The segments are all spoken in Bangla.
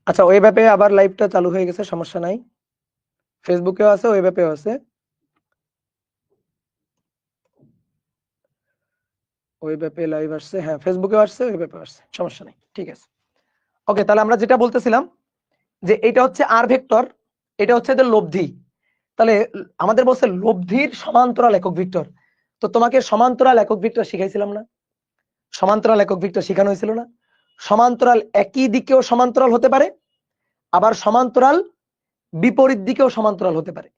আচ্ছা, ওয়েব অ্যাপে আবার লাইভটা চালু হয়ে গেছে, সমস্যা নাই। ফেসবুকেও আছে, ওয়েব অ্যাপেও আছে। ওয়েব অ্যাপে লাইভ আসছে, হ্যাঁ ফেসবুকেও আসছে, ওয়েব অ্যাপেও আসছে, সমস্যা নাই, ঠিক আছে। ওকে, তাহলে আমরা যেটা বলতেছিলাম যে এটা হচ্ছে আর ভেক্টর, এটা হচ্ছে এদের লব্ধি। তাহলে আমাদের বলছে লব্ধির সমান্তরাল একক ভেক্টর। তো তোমাকে সমান্তরাল একক ভেক্টর শিখাইছিলাম না? সমান্তরাল একক ভেক্টর শেখানো হয়েছিল না? সমান্তরাল একই দিকেও সমান্তরাল হতে পারে, আবার সমান্তরাল বিপরীত দিকেও সমান্তরাল হতে পারে।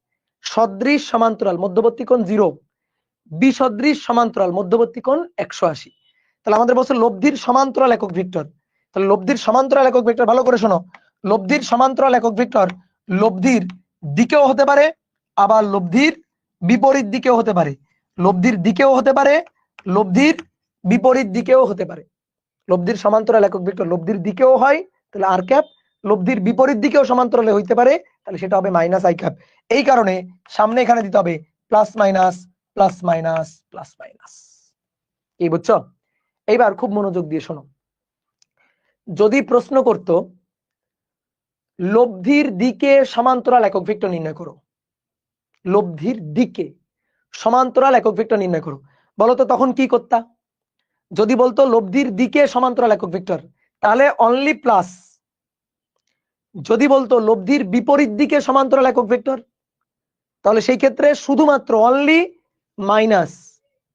সদৃশ সমান্তরাল মধ্যবর্তী কোণ 0, বিসদৃশ সমান্তরাল মধ্যবর্তী কোণ 180। তাহলে আমাদের বলছে লব্ধির সমান্তরাল একক ভেক্টর। তাহলে লব্ধির সমান্তরাল একক ভেক্টর, ভালো করে শোনো, লব্ধির সমান্তরাল একক ভেক্টর লব্ধির দিকেও হতে পারে, আবার লব্ধির বিপরীত দিকেও হতে পারে। লব্ধির দিকেও হতে পারে, লব্ধির বিপরীত দিকেও হতে পারে। লব্ধির সমান্তরাল একক ভেক্টর লব্ধির দিকেও হয়, তাহলে আর ক্যাপ, লব্ধির বিপরীত দিকেও সমান্তরালে হইতে পারে, তাহলে সেটা হবে মাইনাস আই ক্যাপ। এই কারণে সামনে এখানে দিতে হবে plus minus plus minus plus minus. কি বুঝছো? এইবার খুব মনোযোগ দিয়ে শোনো, যদি প্রশ্ন করত লব্ধির দিকে সমান্তরাল একক ভেক্টর নির্ণয় করো, লব্ধির দিকে সমান্তরাল একক ভেক্টর নির্ণয় করো, বলো তো তখন কি করতা? যদি বলতো লব্ধির দিকে সমান্তরাল একক ভেক্টর, তাহলে অনলি প্লাস। যদি বলতো লব্ধির বিপরীত দিকে সমান্তরাল একক ভেক্টর, তাহলে সেই ক্ষেত্রে শুধুমাত্র অনলি মাইনাস।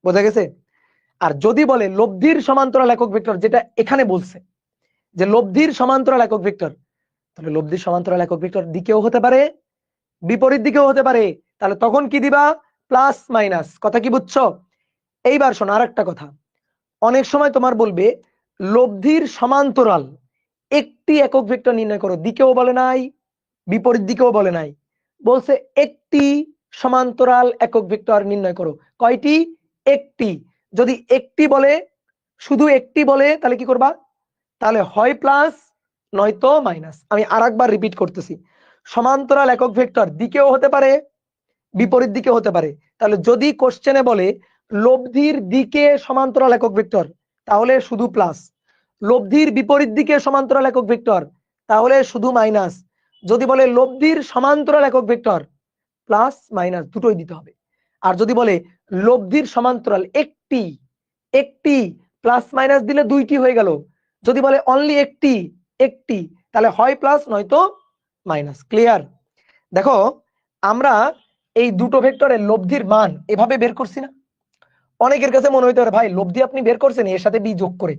বোঝা গেছে? আর যদি বলে লব্ধির সমান্তরাল একক ভেক্টর, যেটা এখানে বলছে যে লব্ধির সমান্তরাল একক ভেক্টর, তাহলে লব্ধির সমান্তরাল একক ভেক্টর দিকেও হতে পারে, বিপরীত দিকেও হতে পারে, তাহলে তখন কি দিবা? Plus minus. কথা কি বুঝছো? এইবার শোনো আরেকটা কথা, অনেক সময় তোমার বলবে লব্ধির সমান্তরাল একটি একক ভেক্টর নির্ণয় করো, দিকেও বলে নাই, বিপরীত দিকেও বলে নাই, বলছে একটি সমান্তরাল একক ভেক্টর নির্ণয় করো। কয়টি? একটি। যদি একটি বলে, শুধু একটি বলে, তাহলে কি করবা? তাহলে হয় প্লাস নয়তো মাইনাস। আমি আরেকবার রিপিট করতেছি, সমান্তরাল একক ভেক্টর দিকেও হতে পারে, বিপরীত দিকে হতে পারে। তাহলে যদি কোশ্চেনে বলে লব্ধির দিকে সমান্তরাল একক ভেক্টর, তাহলে শুধু প্লাস। লব্ধির বিপরীত দিকে সমান্তরাল একক ভেক্টর, তাহলে শুধু মাইনাস। যদি বলে লব্ধির সমান্তরাল একক ভেক্টর, প্লাস মাইনাস দুটোই দিতে হবে। আর যদি বলে লব্ধির সমান্তরাল একটি, একটি, প্লাস মাইনাস দিলে দুইটি হয়ে গেল। যদি বলে অনলি একটি, একটি, তাহলে হয় প্লাস নয়তো মাইনাস। ক্লিয়ার? দেখো, আমরা এই দুটো ভেক্টরের লব্ধির মান এভাবে বের করছি না? অনেকের কাছে মনে হইতে পারে ভাই লব্ধি আপনি বের করছেন এর সাথে বি যোগ করে,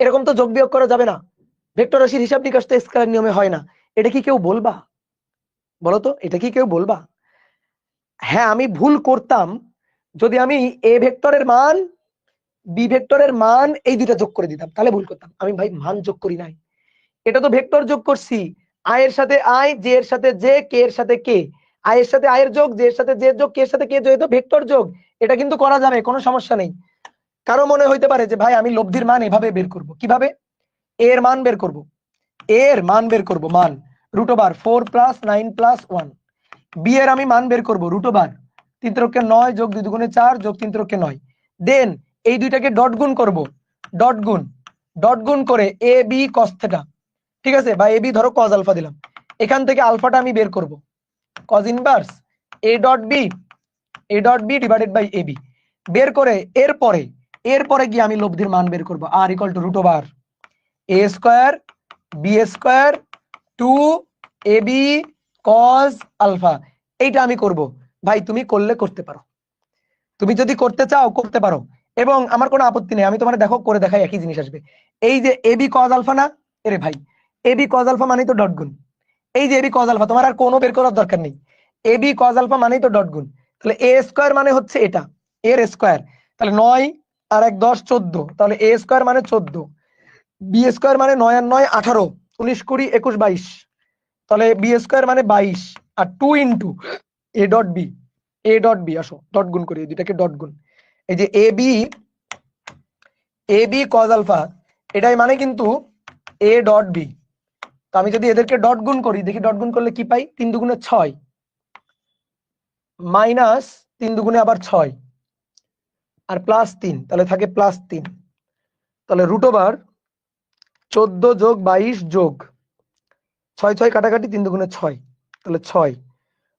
এরকম তো যোগ বিয়োগ করা যাবে না, ভেক্টর রাশির হিসাব নিকাশ তো স্কেলার নিয়মে হয় না। এটা কি কেউ বলবা? বলো তো, এটা কি কেউ বলবা? হ্যাঁ, আমি ভুল করতাম যদি আমি এ ভেক্টরের মান, বি ভেক্টরের মান এই দুইটা যোগ করে দিতাম, তাহলে ভুল করতাম। আমি ভাই মান যোগ করি নাই, এটা তো ভেক্টর যোগ করছি। আই এর সাথে আই, জে এর সাথে জে, কে এর সাথে কে। আই এর সাথে আই এর যোগ, জে এর সাথে জে যোগ, কে এর সাথে কে যোগ, এটা ভেক্টর যোগ। এটা কিন্তু করা যাবে, কোনো সমস্যা নেই। কারো মনে হইতে পারে যে ভাই আমি লব্ধির মান এভাবে বের করব, কিভাবে? এর মান বের করব, এর মান বের করব, মান রুট ওভার 4 + 9 + 1। বি এর আমি মান বের করব রুট ওভার 3 × 9 + 2 × 4 + 3 × 9। দেন এই দুইটাকে ডট গুণ করব, ডট গুণ, ডট গুণ করে এ বি cos θ। ঠিক আছে, বা এ বি ধরো cos আলফা দিলাম, এখান থেকে আলফাটা আমি বের করব, cos inverse A dot B, A dot B divided by A B. বের করে এরপরে গিয়ে আমি লব্ধির মান বের করব, আর equal to root over A square B square 2 A B cos alpha. এইটা আমি করব। ভাই তুমি করলে করতে পারো, তুমি যদি করতে চাও করতে পারো, এবং আমার কোনো আপত্তি নেই। আমি তোমার দেখো করে দেখাই, একই জিনিস আসবে। এই যে এ বি cos আলফা না, এরে ভাই এ বি cos আলফা মানেই তো ডট গুণ। এই যে এ বি cos আলফা, তোমার আর কোনো বের করার দরকার নেই, এ বি cos আলফা মানেই তো ডট গুণ। তাহলে এ স্কয়ার মানে হচ্ছে এটা, এর স্কয়ার, তাহলে 9 আর 1 10 14, তাহলে এ স্কয়ার মানে 14, বি স্কয়ার মানে 9 আর 9 18, 19 20 21 22, তাহলে বি স্কয়ার মানে 22, আর 2 into A dot B, A dot B, আসো ডট গুণ করি, এই দুটাকে ডট গুণ। এই যে এ বি cos আলফা, এটাই মানে কিন্তু এ ডট বি। তো আমি যদি এদেরকে ডট গুণ করি, দেখি ডট গুণ করলে কি পাই? 3 দুগুণে 6 মাইনাস 3 দুগুণে আবার 6 আর প্লাস 3, তাহলে থাকে +3। তাহলে রুট ওভার 14 যোগ 22 যোগ 6 6 কাটাকাটি 3 দুগুণে 6, তাহলে 6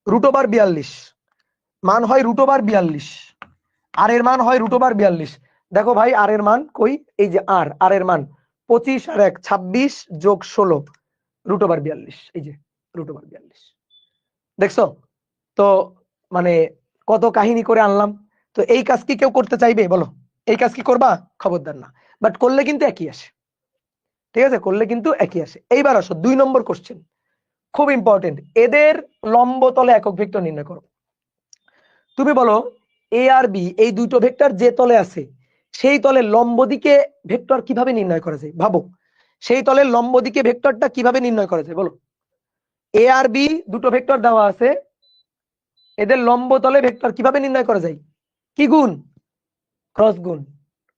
√42 মান হয় √42, আর এর মান হয় √42। দেখো ভাই আর এর মান কই, এই যে আর এর মান 25 আর 1 26 যোগ 16 √42, এই যে √42। দেখছো তো, মানে কত কাহিনী করে আনলাম। তো এই কাজ কি কেউ করতে চাইবে বলো? এই কাজ কি করবা? খবরদার না, বাট করলে কিন্তু একই আসে। ঠিক আছে, করলে কিন্তু একই আসে। এইবার আসো 2 নম্বর কোশ্চেন, খুব ইম্পর্টেন্ট। এদের লম্ব তলে একক ভেক্টর নির্ণয় করো। তুমি বলো এ আর বি এই দুটো ভেক্টর যে তলে আছে সেই তলের লম্ব দিকে ভেক্টর কিভাবে নির্ণয় করা যায়? ভাবো সেই তলের লম্ব দিকে ভেক্টরটা কিভাবে নির্ণয় করা যায় বলো। এ আর বি দুটো ভেক্টর দেওয়া আছে, এদের লম্ব তলে ভেক্টর কিভাবে নির্ণয় করা যায়? কি গুণ? ক্রস গুণ।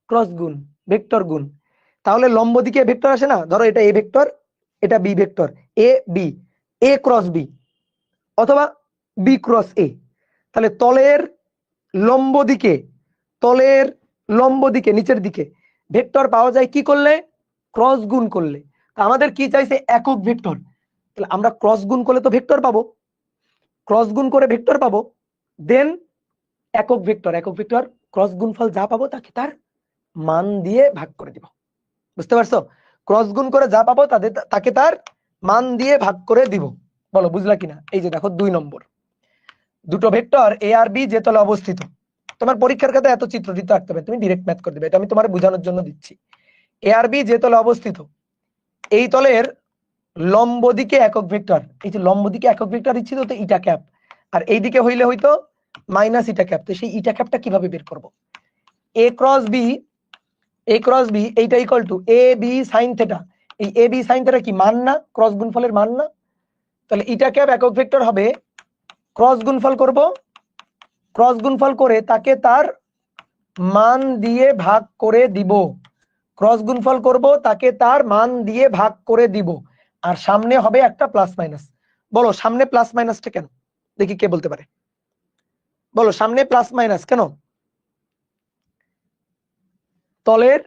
ক্রস গুণ, ভেক্টর গুণ। তাহলে লম্ব দিকে ভেক্টর আসে না, ধরো এটা এ ভেক্টর, এটা B vector, A B, A cross B অথবা বি ক্রস এ। তাহলে তলের লম্ব দিকে, তলের লম্ব দিকে নিচের দিকে ভেক্টর পাওয়া যায় কি করলে? ক্রস গুণ করলে। তা আমাদের কি চাইছে? একক ভেক্টর। তাহলে আমরা ক্রস গুণ করলে তো ভেক্টর পাবো, ক্রস গুণ করে ভেক্টর পাবো, দেন একক ভেক্টর, একক ভেক্টর ক্রস গুণফল যা পাবো তাকে তার মান দিয়ে ভাগ করে দিব। বুঝতে পারছো? ক্রস গুণ করে যা পাবো তাকে তার মান দিয়ে ভাগ করে দিব। বলো বুঝলা কিনা? এই যে দেখো 2 নম্বর, দুটো ভেক্টর এ আর বি যে তলে অবস্থিত। তোমার পরীক্ষার খাতায় এত চিত্র দিতে রাখতে হবে, তুমি ডিরেক্ট ম্যাথ করে দিবে, এটা আমি তোমার বোঝানোর জন্য দিচ্ছি। এ আর বি যে তলে অবস্থিত, এই তলের লম্ব দিকে একক ভেক্টর, এই যে লম্ব দিকে একক ভেক্টর ইচ্ছিত তো ইটা ক্যাপ, আর এই দিকে হইলে হয়তো মাইনাস ইটা ক্যাপ। তো সেই ইটা ক্যাপটা কিভাবে বের করব? A cross B, A cross B এইটা equal to A B sine theta. এই এ বি সাইন থেটা কি মান না? ক্রস গুণফলের মান না? তাহলে ইটা ক্যাপ একক ভেক্টর হবে, ক্রস গুণফল করব, ক্রস গুণফল করে তাকে তার মান দিয়ে ভাগ করে দিব। ক্রস গুণফল করব, তাকে তার মান দিয়ে ভাগ করে দিব, আর সামনে হবে একটা প্লাস মাইনাস। বলো সামনে প্লাস মাইনাসটা কেন? দেখি কে বলতে পারে। বলো সামনে প্লাস মাইনাস কেন? তলের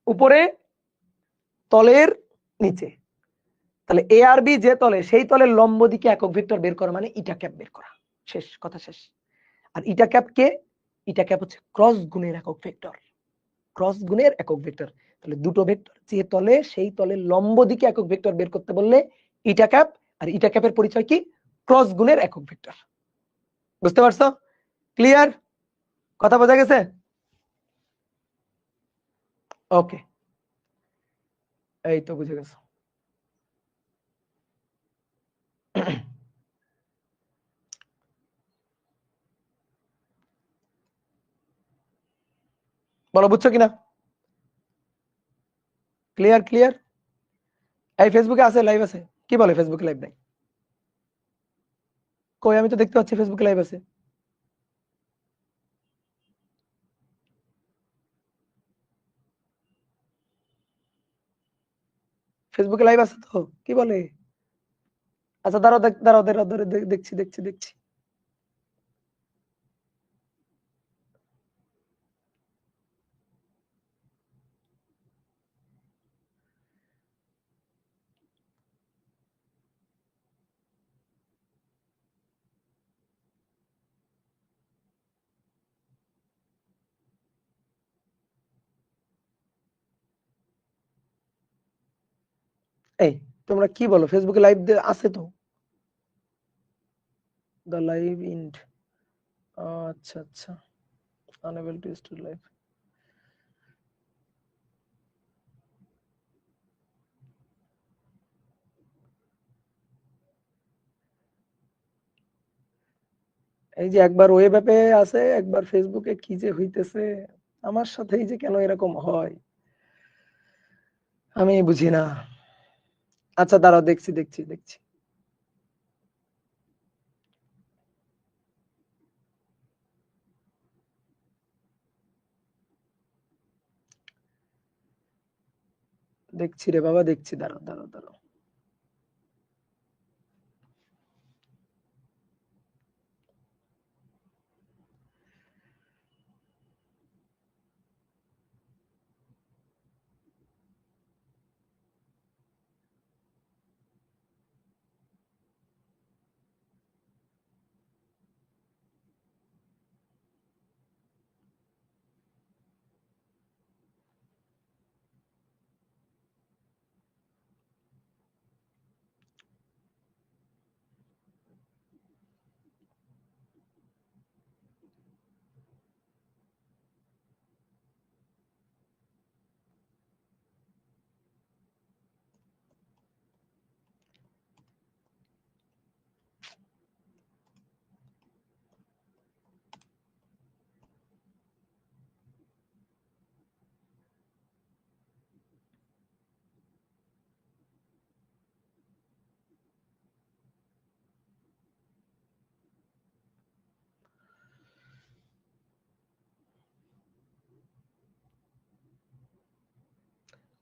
উপরে, তলের নিচে। তাহলে এ আর বি যে তলে সেই তলের লম্ব দিকে একক ভেক্টর বের করা মানে ইটা ক্যাপ বের করা। শেষ কথা, শেষ। আর ইটা ক্যাপ কে? ইটা ক্যাপ হচ্ছে ক্রস গুণের একক ভেক্টর, ক্রস গুণের একক ভেক্টর। তাহলে দুটো ভেক্টর যে তলে সেই তলের লম্ব দিকে একক ভেক্টর বের করতে বললে ইটা ক্যাপ, আর ইটা ক্যাপের পরিচয় কি? ক্রস গুণের একক ভেক্টর। বুঝতে পারছো? ক্লিয়ার? কথা বোঝা গেছে? ওকে, এই তো বুঝে গেছো। বলো বুঝছো কিনা? Clear clear. এই ফেসবুকে আছে, লাইভ আছে, কি বলে ফেসবুকে লাইভ নাই? কই আমি তো দেখতে পাচ্ছি ফেসবুকে লাইভ আছে। ফেসবুকে লাইভ আছে তো, কি বলে? আচ্ছা দাঁড়াও দাঁড়াও দাঁড়াও দেখছি দেখছি দেখছি। এই তোমরা কি বলো? ফেসবুকে লাইভ আছে তো, দ্য লাইভ ইন্ড। আচ্ছা আচ্ছা, আনএবল টু স্টার্ট লাইভ। এই যে একবার ওয়েব অ্যাপে আছে, একবার ফেসবুকে, কি যে হইতেছে আমার সাথেই, যে কেন এরকম হয় আমি বুঝি না। আচ্ছা দাঁড়াও দেখছি দেখছি দেখছি। দেখছি রে বাবা, দেখছি, দাঁড়াও দাঁড়াও দাঁড়াও।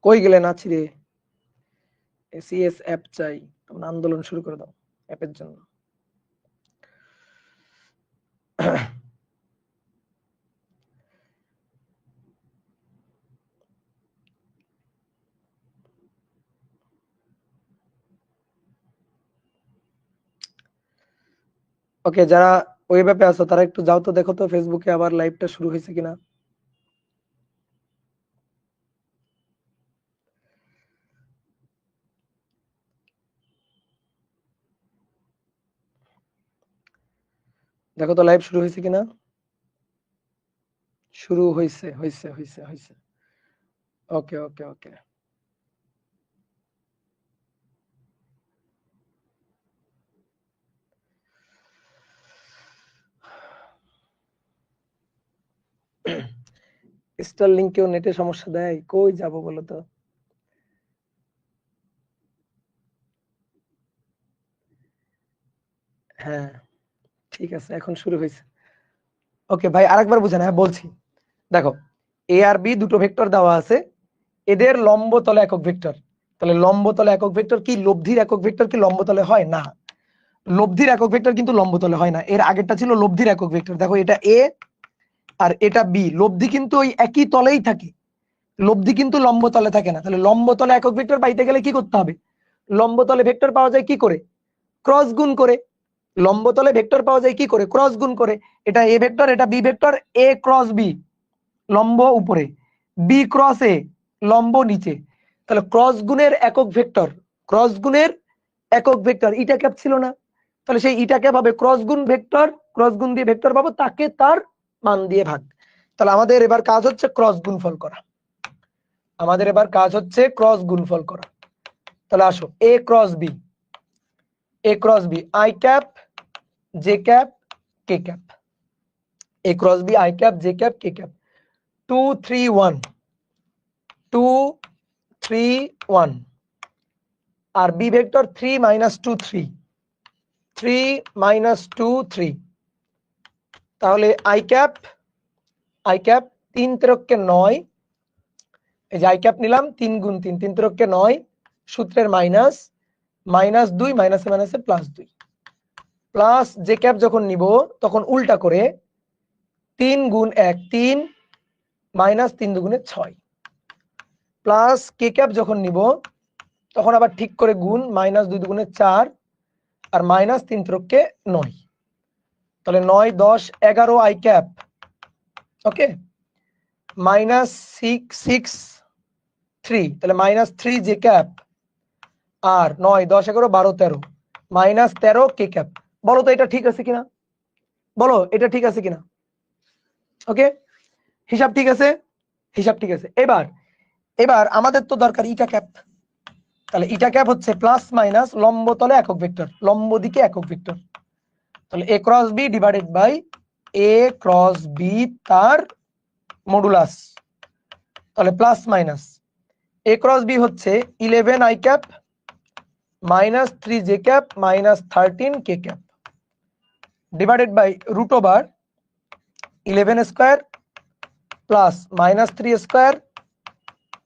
কই গেলেন আছি রে? এসিএস অ্যাপ চাই, তোমরা আন্দোলন শুরু করে দাও অ্যাপের জন্য। ওকে, যারা ওয়েব অ্যাপে আছো তারা একটু যাও তো, দেখো তো ফেসবুকে আবার লাইভটা শুরু হয়েছে কিনা। দেখো তো লাইভ শুরু হয়েছে কিনা। শুরু হয়েছে, হয়েছে, হয়েছে, হয়েছে। ওকে, ওকে, ওকে। স্টার লিংকেও নেটে সমস্যা দেয়, কই যাব বলো তো। হ্যাঁ, ঠিক আছে, এখন শুরু হয়েছে। ওকে ভাই, আরেকবার বুঝেন। হ্যাঁ বলছি, দেখো এ আর বি দুটো ভেক্টর দেওয়া আছে, এদের লম্ব তলে একক ভেক্টর। তাহলে লম্ব তলে একক ভেক্টর কি লব্ধির একক ভেক্টর কি লম্ব তলে হয় না? লব্ধির একক ভেক্টর কিন্তু লম্ব তলে হয় না। এর আগেরটা ছিল লব্ধির একক ভেক্টর। দেখো এটা এ আর এটা বি, লব্ধি কিন্তু ওই একই তলেই থাকে, লব্ধি কিন্তু লম্ব তলে থাকে না। তাহলে লম্ব তলে একক ভেক্টর পাইতে গেলে কি করতে হবে? লম্ব তলে ভেক্টর পাওয়া যায় কি করে? ক্রস গুণ করে। লম্ব তলে ভেক্টর পাওয়া যায় কি করে? ক্রস গুণ করে। এটা এ ভেক্টর, এটা বি ভেক্টর, এ ক্রস বি লম্ব উপরে, বি ক্রস এ লম্ব নিচে। তাহলে ক্রস গুণের একক ভেক্টর, ক্রস গুণের একক ভেক্টর ইটা ক্যাপ ছিল না? তাহলে সেই ইটা ক্যাপ হবে ক্রস গুণ ভেক্টর, ক্রস গুণ দিয়ে ভেক্টর পাবো, তাকে তার মান দিয়ে ভাগ। তাহলে আমাদের এবার কাজ হচ্ছে ক্রস গুণফল করা। আমাদের এবার কাজ হচ্ছে ক্রস গুণফল করা। তাহলে আসো, A cross B, A cross B I cap J cap K cap, A cross B I cap J cap K cap. 2 3 1, 2 3 1, আর বি ভেক্টর 3 -2 3, 3 -2 3। তাহলে আই ক্যাপ 3 তেরককে 9, এই যে আই ক্যাপ নিলাম 3 গুণ 3, 3 তেরককে 9, সূত্রের মাইনাস, -2 মাইনাসে মাইনাসে +2, প্লাস জে ক্যাপ যখন নিব তখন উল্টা করে 3 গুণ 1 3, -3 দুগুণে 6, প্লাস কে ক্যাপ যখন নিব তখন আবার ঠিক করে গুণ, -2 দুগুণে 4, আর -3 তেরককে 9। তাহলে 9 10 11 আই ক্যাপ, ওকে, -6 6 3, তাহলে -3 জে ক্যাপ, আর 9 10 11 12 13, -13 কে ক্যাপ। বলো তো এটা ঠিক আছে কিনা, বলো এটা ঠিক আছে কিনা। ওকে, হিসাব ঠিক আছে, হিসাব ঠিক আছে। এবার এবার আমাদের তো দরকার ইটা ক্যাপ। তাহলে ইটা ক্যাপ হচ্ছে প্লাস মাইনাস লম্ব তলে একক ভেক্টর, লম্ব দিকে একক ভেক্টর। তাহলে A cross B divided by A cross B তার মডুলাস। তাহলে plus minus A cross B হচ্ছে 11 I cap -3 J cap -13 K cap divided by root over 11 square plus -3 square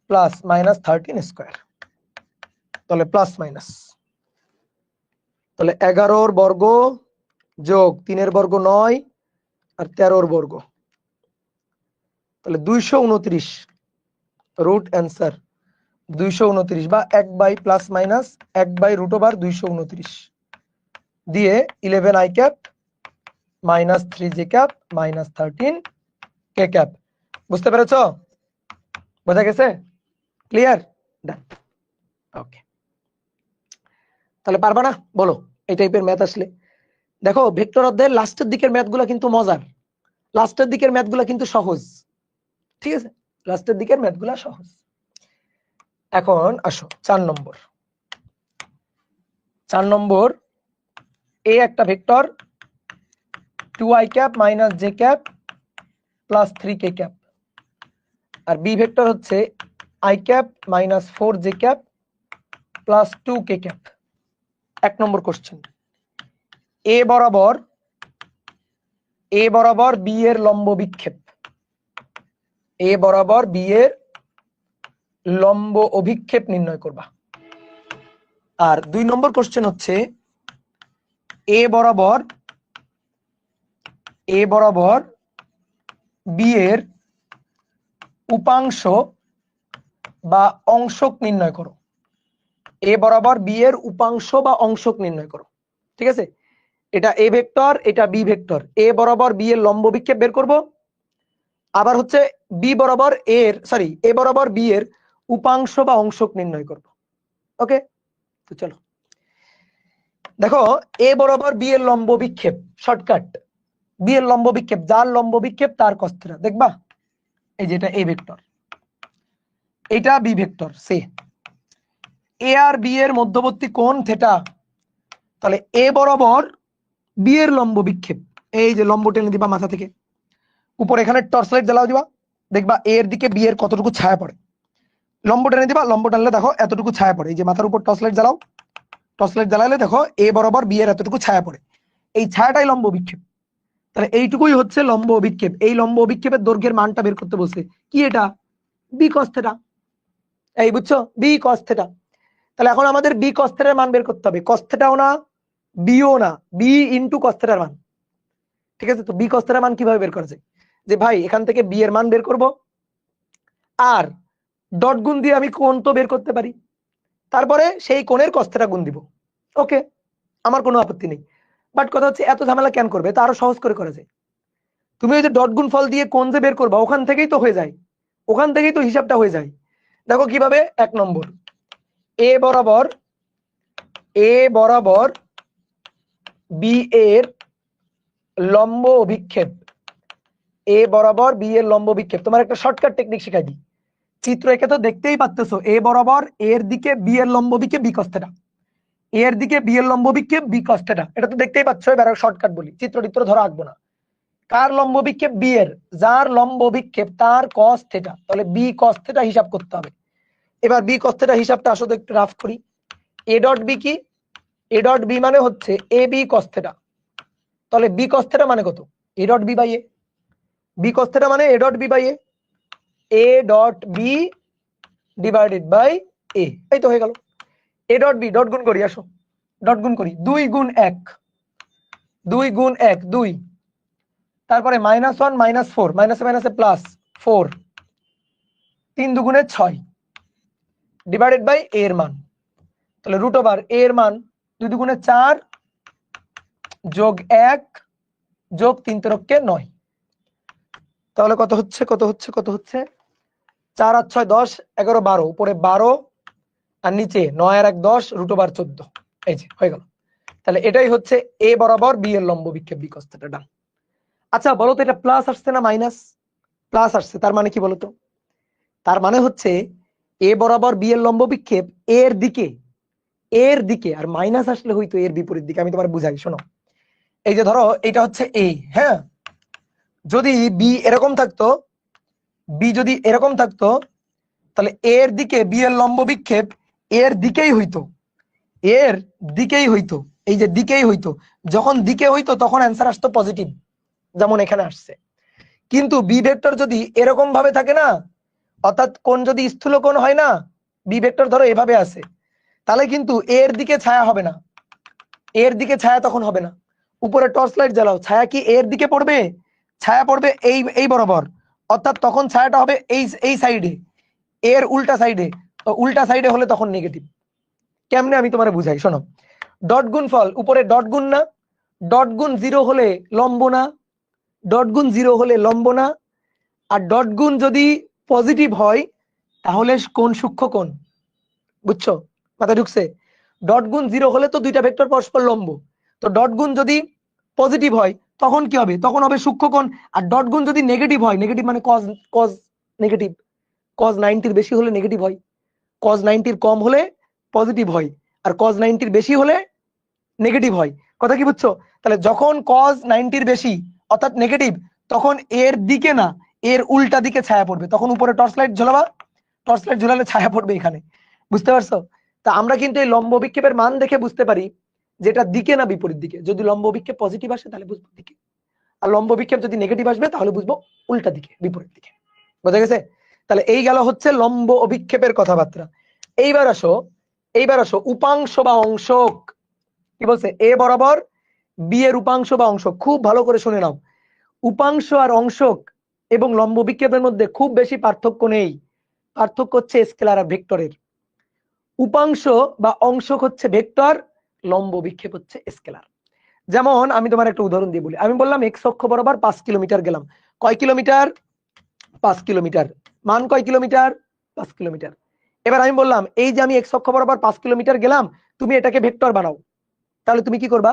plus -13 square. তাহলে প্লাস মাইনাস, তাহলে 11 বর্গ যোগ 3 বর্গ 9 আর 13 বর্গ, তাহলে 229 রুট অ্যান্সার 229, বা 1 by plus minus 1 by root over 229 দিয়ে 11 I cap -3 J cap -13 K cap. বুঝতে পেরেছো? বোঝা গেছে? ক্লিয়ার? ডান। ওকে, তাহলে পারবা না বলো এই টাইপের ম্যাথ আসলে? দেখো ভেক্টর অধ্যায়ের লাস্টের দিকের ম্যাথগুলো কিন্তু মজার, লাস্টের দিকের ম্যাথগুলো কিন্তু সহজ, ঠিক আছে? লাস্টের দিকের ম্যাথগুলো সহজ। এখন আসো 4 নম্বর। 4 নম্বর, এ একটা vector 2i cap - j cap +3k cap, আর বি ভেক্টর হচ্ছে i cap -4j cap +2k cap. 1 number question, A বরাবর বি এর লম্ব বিক্ষেপ, এ বরাবর বি এর লম্ব অভিক্ষেপ নির্ণয় করবা। আর 2 নম্বর কোশ্চেন হচ্ছে এ বরাবর বি এর উপাংশ বা অংশক নির্ণয় করো। এ বরাবর বি এর উপাংশ বা অংশক নির্ণয় করো। ঠিক আছে, এটা এ ভেক্টর, এটা বি ভেক্টর। এ বরাবর বি এর লম্ব বিক্ষেপ বের করব, আবার হচ্ছে বি বরাবর এ বরাবর বি এর উপাংশ বা অংশক নির্ণয় করব। ওকে, তো চলো দেখো, এ বরাবর বি এর লম্ব বিক্ষেপ শর্টকাট। বি এর লম্ব বিক্ষেপ, যার লম্ব বিক্ষেপ তার cos থিটা। দেখবা এই যে এটা এ ভেক্টর, এটা বি ভেক্টর, সে এ আর বি এর মধ্যবর্তী কোণ থিটা। তাহলে এ বরাবর বি এর লম্ব বিক্ষেপ, এই যে লম্ব টেনে দিবা মাথা থেকে, উপর এখানে টর্চ লাইট জ্বালাও দিবা, দেখবা এ এর দিকে বি এর কতটুকু ছায়া পড়ে। লম্ব টেনে দিবা, লম্ব টানলে দেখো এতটুকু ছায়া পড়ে। এই যে মাথার উপর টর্চ লাইট জ্বালাও, টর্চ লাইট জ্বালালে দেখো এ বরাবর বি এর এতটুকু ছায়া পড়ে। এই ছায়াটাই লম্ব বিক্ষেপ। তাহলে এইটুকুই হচ্ছে লম্ব অভিক্ষেপ। এই লম্ব অভিক্ষেপের দৈর্ঘ্যের মানটা বের করতে বলছে কি, এটা বি cos থিটা। এই বুঝছো, বি cos থিটা। তাহলে এখন আমাদের বি cos থিটার মান বের করতে হবে। cos থিটাও না বিও না, বি ইনটু cos থিটার মান। ঠিক আছে, তো বি cos থিটার মান কিভাবে বের করা যায়? যে ভাই এখান থেকে বি এর মান বের করব, আর ডট গুণ দিয়ে আমি কোণ তো বের করতে পারি, তারপরে সেই কোণের cos থিটা গুণ দিব। ওকে, আমার কোনো আপত্তি নেই। বাট কথা হচ্ছে এত ঝামেলা কেন করবে, তা আরো সহজ করে করা যায়। তুমি ওই যে ডট গুণ ফল দিয়ে কোণ যে বের করবা, ওখান থেকেই তো হয়ে যায়, ওখান থেকেই তো হিসাবটা হয়ে যায়। দেখো কিভাবে, 1 নম্বর এ বরাবর বি এর লম্ব অভিক্ষেপ, এ বরাবর বি এর লম্ব বিক্ষেপ। তোমার একটা শর্টকাট টেকনিক শিখাই দিই। চিত্র এঁকে তো দেখতেই পাচ্তেছো, এ বরাবর এর দিকে বি এর লম্ব বিক্ষেপ বি cos থিটা, এর দিকে বি এর লম্ব বিক্ষেপ বি cos থিটা। এটা তো দেখতেই পাচ্ছ। এবার শর্টকাট বলি, চিত্র ধরো আঁকবো না। কার লম্ব বিক্ষেপ? বি এর। যার লম্ব বিক্ষেপ তার cos থিটা, তাহলে বি cos থিটা হিসাব করতে হবে। এবার বি cos থিটা হিসাবটা আসো তো একটু রাফ করি। এ ডট বি কি? এ ডট বি মানে হচ্ছে এ বি cos থিটা। তাহলে বি cos থিটা মানে কত? A dot B by A. B cos theta মানে A dot B by A, A dot B divided by A. এই তো হয়ে গেল। এ ডট বি, ডট গুণ করি, আসো ডট গুণ করি। 2 গুণ 1, 2 গুণ 1 2, তারপরে -1 -4, মাইনাসে মাইনাসে প্লাস 4, 3 দুগুণে 6 ডিভাইডেড বাই এ এর মান। তাহলে রুট ওভার এ এর মান 2 দুগুণে 4 যোগ 1 যোগ 3 তেরোকে 9। তাহলে কত হচ্ছে 4 আর 6 10, 11 12, উপরে 12 আর নিচে 9 আর 1 10, রুট ওভার 14। এই যে হয়ে গেল। তাহলে এটাই হচ্ছে এ বরাবর বি এর লম্ব বিক্ষেপ বি cos থিটা। ডান। আচ্ছা বলো তো, এটা প্লাস আসছে না মাইনাস? প্লাস আসছে, তার মানে কি বলতো? তার মানে হচ্ছে এ বরাবর বি এর লম্ব বিক্ষেপ এর দিকে, আর মাইনাস আসলে হয়তো এর বিপরীত দিকে। আমি তোমার বুঝাই, শোনো। এই যে ধরো এটা হচ্ছে এ, হ্যাঁ, যদি বি এরকম থাকতো, বি যদি এরকম থাকতো, তাহলে এর দিকে বি এর লম্ব বিক্ষেপ এর দিকেই হইতো, এর দিকেই হইতো, এই যে দিকেই হইতো। যখন দিকে হইতো তখন অ্যান্সার আসতো পজিটিভ, যেমন এখানে আসছে। কিন্তু বি ভেক্টর যদি এরকম ভাবে থাকে না, অর্থাৎ কোণ যদি স্থূল কোণ হয় না, বি ভেক্টর ধরো এভাবে আছে, তাহলে কিন্তু এর দিকে ছায়া হবে না, এর দিকে ছায়া তখন হবে না। উপরে টর্চ লাইট জ্বালাও, ছায়া কি এর দিকে পড়বে? ছায়া পড়বে এই বরাবর, অর্থাৎ তখন ছায়াটা হবে এই সাইডে, এর উল্টা সাইডে। তো উল্টা সাইডে হলে তখন নেগেটিভ। কেমনে আমি তোমার বুঝাই, শোনো। ডট গুণ ফল, উপরে ডট গুণ না, ডট গুণ 0 হলে লম্ব না, ডট গুণ 0 হলে লম্ব না। আর ডট গুণ যদি পজিটিভ হয় তাহলে কোন সূক্ষ্ম কোণ, বুঝছো? মাথায় ঢুকছে? ডট গুণ 0 হলে তো দুইটা ভেক্টর পরস্পর লম্ব। তো ডট গুণ যদি পজিটিভ হয় তখন কি হবে? তখন হবে সূক্ষ্ম কোণ। আর ডট গুণ যদি নেগেটিভ হয়, নেগেটিভ মানে কজ নেগেটিভ, কজ 90 এর বেশি হলে নেগেটিভ হয়, কজ 90 এর কম হলে পজিটিভ হয়, আর কজ 90 এর বেশি হলে নেগেটিভ হয়। কথা কি বুঝছো? তাহলে যখন কজ 90 এর বেশি অর্থাৎ নেগেটিভ, তখন এর দিকে না, এর উল্টা দিকে ছায়া পড়বে। তখন উপরে টর্চ লাইট ঝোলাবা, টর্চ লাইট ঝোলালে ছায়া পড়বে এখানে। বুঝতে পারছো? তা আমরা কিন্তু এই লম্ব বিক্ষেপের মান দেখে বুঝতে পারি যেটা দিকে না বিপরীত দিকে। যদি লম্ব বিক্ষেপ পজিটিভ আসে তাহলে বুঝবো দিকে, আর লম্ব বিক্ষেপ যদি নেগেটিভ আসবে তাহলে বুঝবো উল্টা দিকে, বিপরীত দিকে। বোঝা গেছে? তাহলে এই গেল হচ্ছে লম্ব অভিক্ষেপের কথাবার্তা। এইবার আসো উপাংশ বা অংশক। কি বলছে? এ বরাবর বি এর উপাংশ বা অংশক। খুব ভালো করে শুনে নাও, উপাংশ আর অংশক এবং লম্ব বিক্ষেপের মধ্যে খুব বেশি পার্থক্য নেই। পার্থক্য হচ্ছে স্কেলার আর ভেক্টরের। উপাংশ বা অংশক হচ্ছে ভেক্টর, লম্ব বিক্ষেপ হচ্ছে স্কেলার। যেমন আমি তোমার একটা উদাহরণ দিয়ে বলি। আমি বললাম এক্স অক্ষ বরাবর 5 কিলোমিটার গেলাম। কয় কিলোমিটার? 5 কিলোমিটার। মান কয় কিলোমিটার? 5 কিলোমিটার। এবার আমি বললাম এই যে আমি এক্স অক্ষ বরাবর 5 কিলোমিটার গেলাম, তুমি এটাকে ভেক্টর বানাও। তাহলে তুমি কি করবা?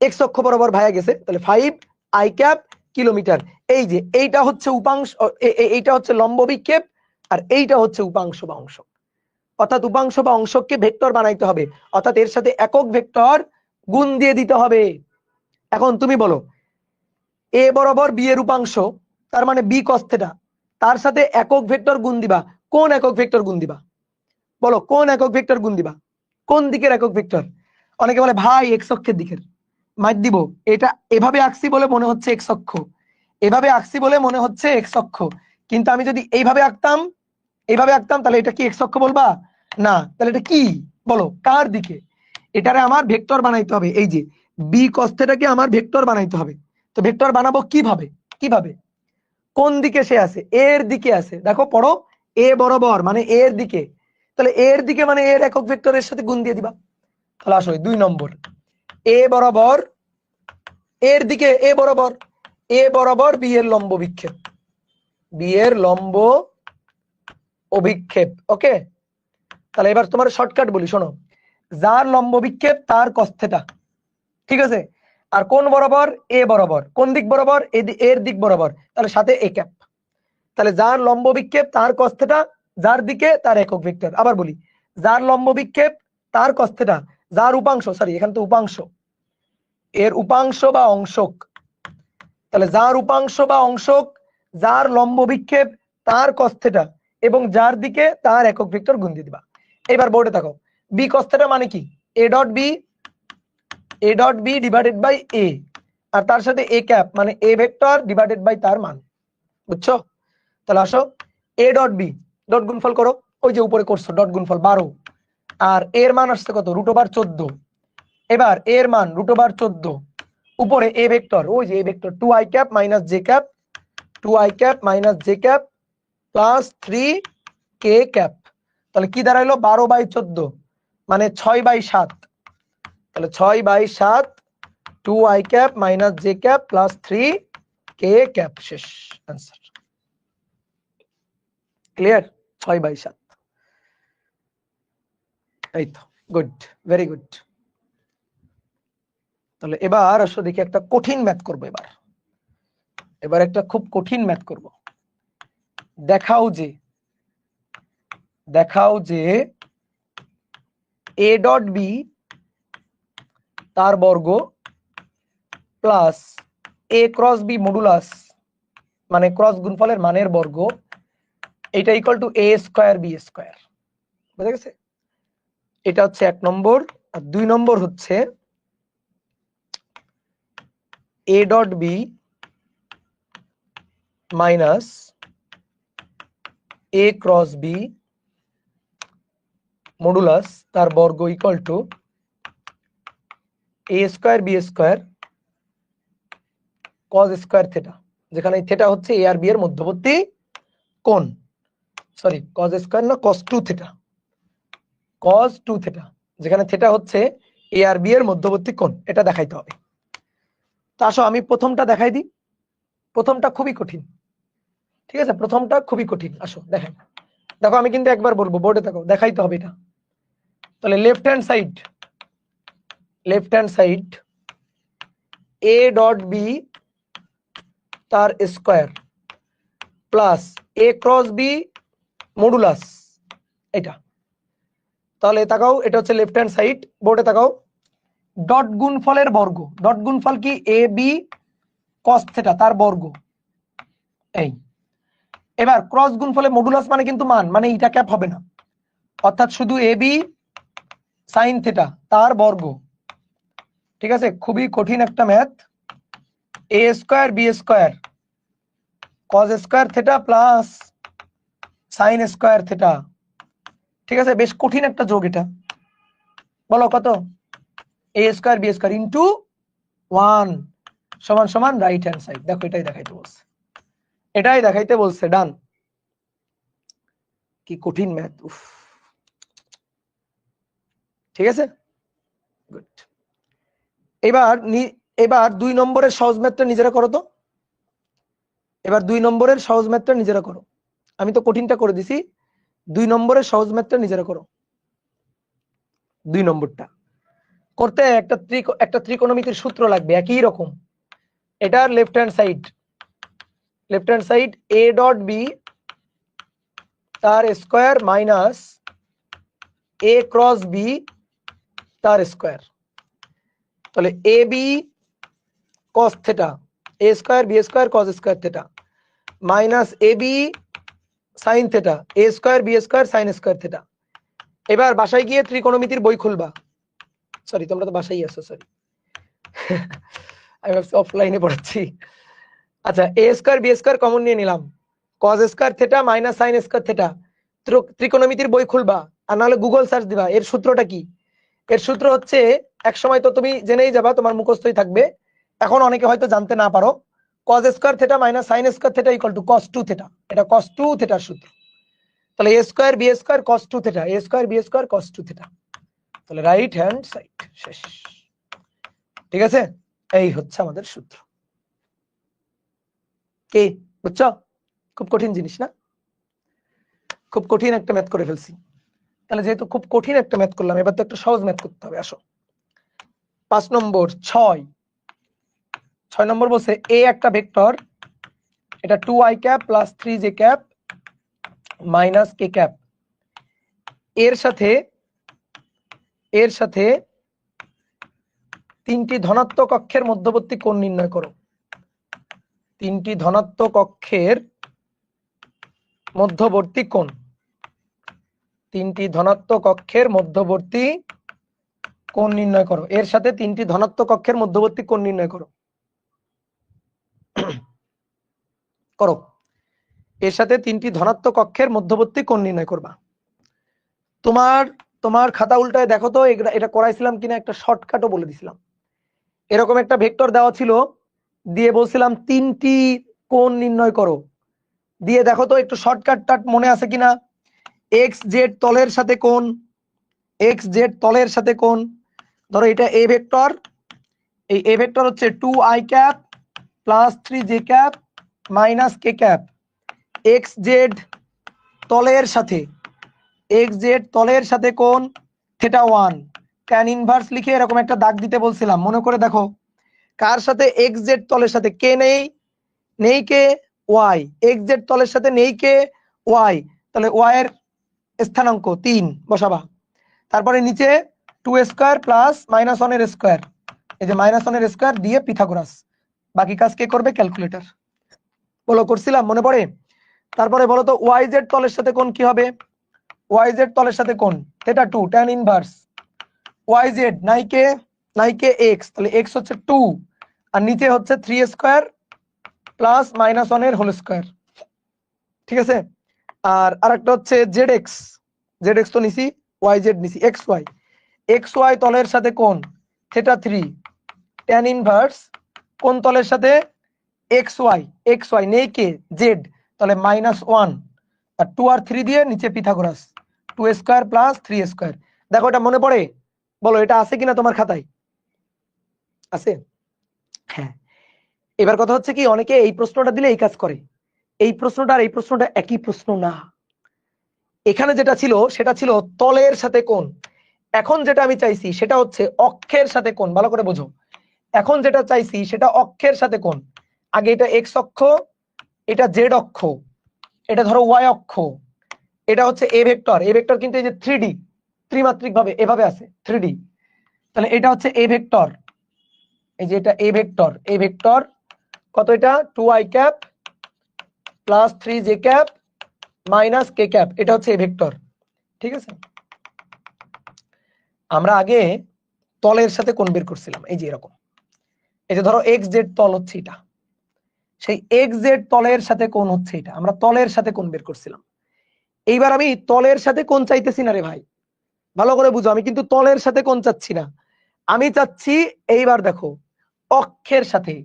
এক্স অক্ষ বরাবর ভাইয়া গেছে, তাহলে 5 আই ক্যাপ কিলোমিটার। এই যে এইটা হচ্ছে উপাংশ, এইটা হচ্ছে লম্ব বিক্ষেপ, আর এইটা হচ্ছে উপাংশ বা অংশক। অর্থাৎ উপাংশ বা অংশককে ভেক্টর বানাইতে হবে, অর্থাৎ এর সাথে একক ভেক্টর গুণ দিয়ে দিতে হবে। এখন তুমি বলো এ বরাবর বি এর উপাংশ, তার মানে বি cos θ, তার সাথে একক ভেক্টর গুণ দিবা। কোন একক ভেক্টর গুণ দিবা? বলো কোন একক ভেক্টর গুণ দিবা? কোন দিকের একক ভেক্টর? অনেকে বলে ভাই এক্স অক্ষের দিকের। মাইর দিব, এটা এভাবে আঁকছি বলে মনে হচ্ছে এক্স অক্ষ, এভাবে আঁকছি বলে মনে হচ্ছে এক্স অক্ষ, কিন্তু আমি যদি এইভাবে আঁকতাম, তাহলে এটা কি এক্স অক্ষ বলবা? না। তাহলে এটা কি? বলো কার দিকে? এটারে আমার ভেক্টর বানাইতে হবে। এই যে বি cos θ কে আমার ভেক্টর বানাইতে হবে। তো ভেক্টর বানাবো কিভাবে? কোন দিকে সে আছে? এর দিকে আছে। দেখো পড়ো, এ বরাবর মানে এর দিকে। তাহলে এর দিকে মানে এর একক ভেক্টরের সাথে গুণ দিয়ে দিবা। তাহলে আসো 2 নম্বর, এ বরাবর এর দিকে, এ বরাবর বি এর লম্ব বিক্ষেপ, বি এর লম্ব অভিক্ষেপ। ওকে, তাহলে এবার তোমার শর্টকাট বলি, শোনো। যার লম্ব বিক্ষেপ তার cos θ, ঠিক আছে? আর কোন বরাবর? এ বরাবর। কোন দিক বরাবর? এর দিক বরাবর, তাহলে সাথে এ ক্যাপ। তাহলে যার লম্ব বিক্ষেপ তার cos θ, যার দিকে তার একক ভেক্টর। আবার বলি, যার লম্ব বিক্ষেপ তার cos θ, যার উপাংশ, সরি এখানে তো উপাংশ, এর উপাংশ বা অংশক। তাহলে যার উপাংশ বা অংশক, যার লম্ব বিক্ষেপ তার cos θ, এবং যার দিকে তার একক ভেক্টর গুণ দিয়ে দিবা। এবার বোর্ডে থাকো, বি cos θ মানে কি? A dot B divided by A, আর তার সাথে এ ক্যাপ মানে এ ভেক্টর ডিভাইডেড বাই তার মান। বুঝছো? তাহলে আসো এ ডট বি, ডট গুণফল করো, ওই যে উপরে করছো ডট গুণফল 12, আর এর মান আসছে কত? √14। এবার এর মান √14, উপরে এ ভেক্টর, ওই যে এ vector 2i cap minus J cap, 2i cap minus J cap plus 3k cap. তাহলে কি দাঁড়াইলো? 12/14 মানে 6/7। তাহলে 6/7, 2i cap minus J cap plus 3k cap. শেষ आंसर। ক্লিয়ার? 6/7। এই তো, গুড, ভেরি গুড। তাহলে এবার আসো দেখি একটা কঠিন ম্যাথ করবো। এবার একটা খুব কঠিন ম্যাথ করব। দেখাও যে এ ডট বি তার বর্গ plus A cross B modulus মানে ক্রস গুণফলের মানের বর্গ, এটা equal to A square B square. বুঝা গেছে? এটা হচ্ছে 1 নম্বর। আর 2 নম্বর হচ্ছে A dot B minus A cross B modulus তার বর্গ equal to A square B square cos square theta, যেখানে থিটা হচ্ছে এ আর বি এর মধ্যবর্তী কোণ। সরি, cos স্কয়ার না, cos 2 থিটা, cos 2 থিটা, যেখানে থিটা হচ্ছে এ আর বি এর মধ্যবর্তী কোণ। এটা দেখাইতে হবে। তো আসো আমি প্রথমটা দেখাই দিই। প্রথমটা খুবই কঠিন, ঠিক আছে? প্রথমটা খুবই কঠিন। আসো দেখাই। দেখো আমি কিন্তু একবার বলবো, বোর্ডে থাকো, দেখাইতে হবে এটা। তাহলে left hand side A dot B তার square plus A cross B modulus, এটা। তাহলে তাকাও, এটা হচ্ছে লেফট হ্যান্ড সাইড, বোর্ডে তাকাও। ডট গুণফলের বর্গ, ডট গুণফল কি? এ বি cos থিটা তার বর্গ, এই। এবার ক্রস গুণফলে মডুলাস মানে কিন্তু মান, মানে এটা ক্যাপ হবে না, অর্থাৎ শুধু এ বি sin থিটা তার বর্গ। ঠিক আছে? খুবই কঠিন একটা math. A square B square cos square theta plus sine square theta. ঠিক আছে, বেশ কঠিন একটা যোগ এটা। বলো কত? A square B square into 1 সমান সমান রাইট হ্যান্ড সাইড। দেখো এটাই দেখাইতে বলছে, এটাই দেখাইতে বলছে। ডান। কি কঠিন ম্যাথ, উফ। ঠিক আছে, গুড। এবার এবার 2 নম্বরের সহজ ম্যাথটা নিজেরা করো তো। এবার 2 নম্বরের সহজ ম্যাথটা নিজেরা করো। আমি তো কঠিনটা করে দিছি, 2 নম্বরের সহজ ম্যাথটা নিজেরা করো। 2 নম্বরটা করতে একটা ত্রিকোণমিতির সূত্র লাগবে একই রকম। এটার left hand side A dot B তার square minus A cross B তার স্কোয়ার। তাহলে A B cos theta, A square B square cos square theta, minus A B sine theta, A square B square sine square theta. এবার বাসায় গিয়ে ত্রিকোণমিতির বই খুলবা। সরি, তোমরা তো বাসায় আছো, সরি। আমি ভাবছি অফলাইনে পড়াচ্ছি। আচ্ছা, A square B square common নিয়ে নিলাম, cos square theta minus sine square theta. ত্রিকোণমিতির বই খুলবা, আর নাহলে গুগল সার্চ দিবা। এর সূত্রটা কি? এর সূত্র হচ্ছে, এক সময় তো তুমি জেনেই যাবা, তোমার মুখস্থই থাকবে। এখন অনেকে হয়তো জানতে না পারো, cos square theta minus sin square theta equal to cos 2 theta. এটা cos 2 থিটার সূত্র। তাহলে a square b square cos 2 theta, a square b square cos 2 theta. তাহলে রাইট হ্যান্ড সাইড শেষ। ঠিক আছে, এই হচ্ছে আমাদের সূত্র। কি বুঝছো? খুব কঠিন জিনিস না? খুব কঠিন একটা ম্যাথ করে ফেলছি। তাহলে যেহেতু খুব কঠিন একটা ম্যাথ করলাম, এবার তো একটা সহজ ম্যাথ করতে হবে। আসো 5 নম্বর 6 নম্বর বলছে এ একটা ভেক্টর, এটা 2i cap plus 3j cap minus K cap, এর সাথে 3টি ধনাত্মক অক্ষের মধ্যবর্তী কোণ নির্ণয় করো। 3টি ধনাত্মক অক্ষের মধ্যবর্তী কোণ, 3টি ধনাত্মক অক্ষের মধ্যবর্তী কোণ নির্ণয় করো। এর সাথে 3টি ধনাত্মক অক্ষের মধ্যবর্তী কোণ নির্ণয় করো। করো, এর সাথে 3টি ধনাত্মক অক্ষের মধ্যবর্তী কোণ নির্ণয় করবা। তোমার খাতা উল্টায় দেখো তো, এটা করাইছিলাম কিনা, একটা শর্টকাটও বলে দিছিলাম। এরকম একটা ভেক্টর দেওয়া ছিল, দিয়ে বলছিলাম 3টি কোণ নির্ণয় করো। দিয়ে দেখো তো একটু শর্টকাটটা মনে আছে কিনা। এক্স জেড তলের সাথে কোণ, এক্স জেড তলের সাথে কোণ। ধরো এটা এ ভেক্টর, এই এ ভেক্টর হচ্ছে 2i cap plus 3j cap minus K cap. X Z তলের সাথে কোণ থেটা 1, ট্যান ইনভার্স লিখে এরকম একটা দাগ দিতে বলছিলাম, মনে করে দেখো। কার সাথে? এক্স জেড তলের সাথে। কে নেই কে ওয়াই, এক্স জেড তলের সাথে নেই কে ওয়াই। তাহলে ওয়াই এর স্থানাঙ্ক 3 বসাবা। তারপরে নিচে 2 স্কয়ার প্লাস -1 এর স্কয়ার, এই যে -1 এর স্কয়ার দিয়ে পিথাগোরাস। বাকি কাজ কে করবে? ক্যালকুলেটর। বলো, করছিলাম, মনে পড়ে? তারপরে বলো তো ওয়াই জেড তলের সাথে কোণ কি হবে? ওয়াই জেড তলের সাথে কোণ theta 2, tan inverse Y Z নাই কে এক্স, তাহলে এক্স হচ্ছে 2 আর নিচে হচ্ছে 3 স্কয়ার প্লাস -1 এর হোল স্কয়ার। ঠিক আছে, আর আরেকটা হচ্ছে জেড এক্স তো নিছি, ওয়াই জেড নিছি, এক্স ওয়াই তলের সাথে কোণ থিটা 3, ট্যান ইনভার্স কোন তলের সাথে? এক্স ওয়াই নেই কে জেড, তাহলে -1 আর 2 আর 3 দিয়ে নিচে পিথাগোরাস, 2 স্কয়ার প্লাস 3 স্কয়ার। দেখো এটা মনে পড়ে? বলো এটা আছে কিনা তোমার খাতায়? আছে? হ্যাঁ। এবার কথা হচ্ছে কি, অনেকে এই প্রশ্নটা দিলে এই কাজ করে। এই প্রশ্নটা আর এই প্রশ্নটা একই প্রশ্ন না। এখানে যেটা ছিল সেটা ছিল তলের সাথে কোণ, এখন যেটা আমি চাইছি সেটা হচ্ছে অক্ষের সাথে কোণ। ভালো করে বোঝো, এখন যেটা চাইছি সেটা অক্ষের সাথে কোণ। আগে এটা এক্স অক্ষ, এটা জেড অক্ষ, এটা ধরো ওয়াই অক্ষ, এটা হচ্ছে এ ভেক্টর কিন্তু এই যে 3D ত্রিমাত্রিক ভাবে এভাবে আছে 3D। তাহলে এটা হচ্ছে এ ভেক্টর, এই যে এটা এ ভেক্টর কত? এটা 2i cap plus 3j cap minus K cap, এটা হচ্ছে এ ভেক্টর। ঠিক আছে, আমরা আগে তলের সাথে কোণ বের করছিলাম, এই যে এরকম। এই যে ধরো এক্স জেড তল হচ্ছে এটা, সেই এক্স জেড তলের সাথে কোণ হচ্ছে এটা, আমরা তলের সাথে কোণ বের করছিলাম। এইবার আমি তলের সাথে কোণ চাইতেছি না রে ভাই, ভালো করে বুঝো, আমি কিন্তু তলের সাথে কোণ চাচ্ছি না, আমি চাচ্ছি এইবার দেখো অক্ষের সাথে,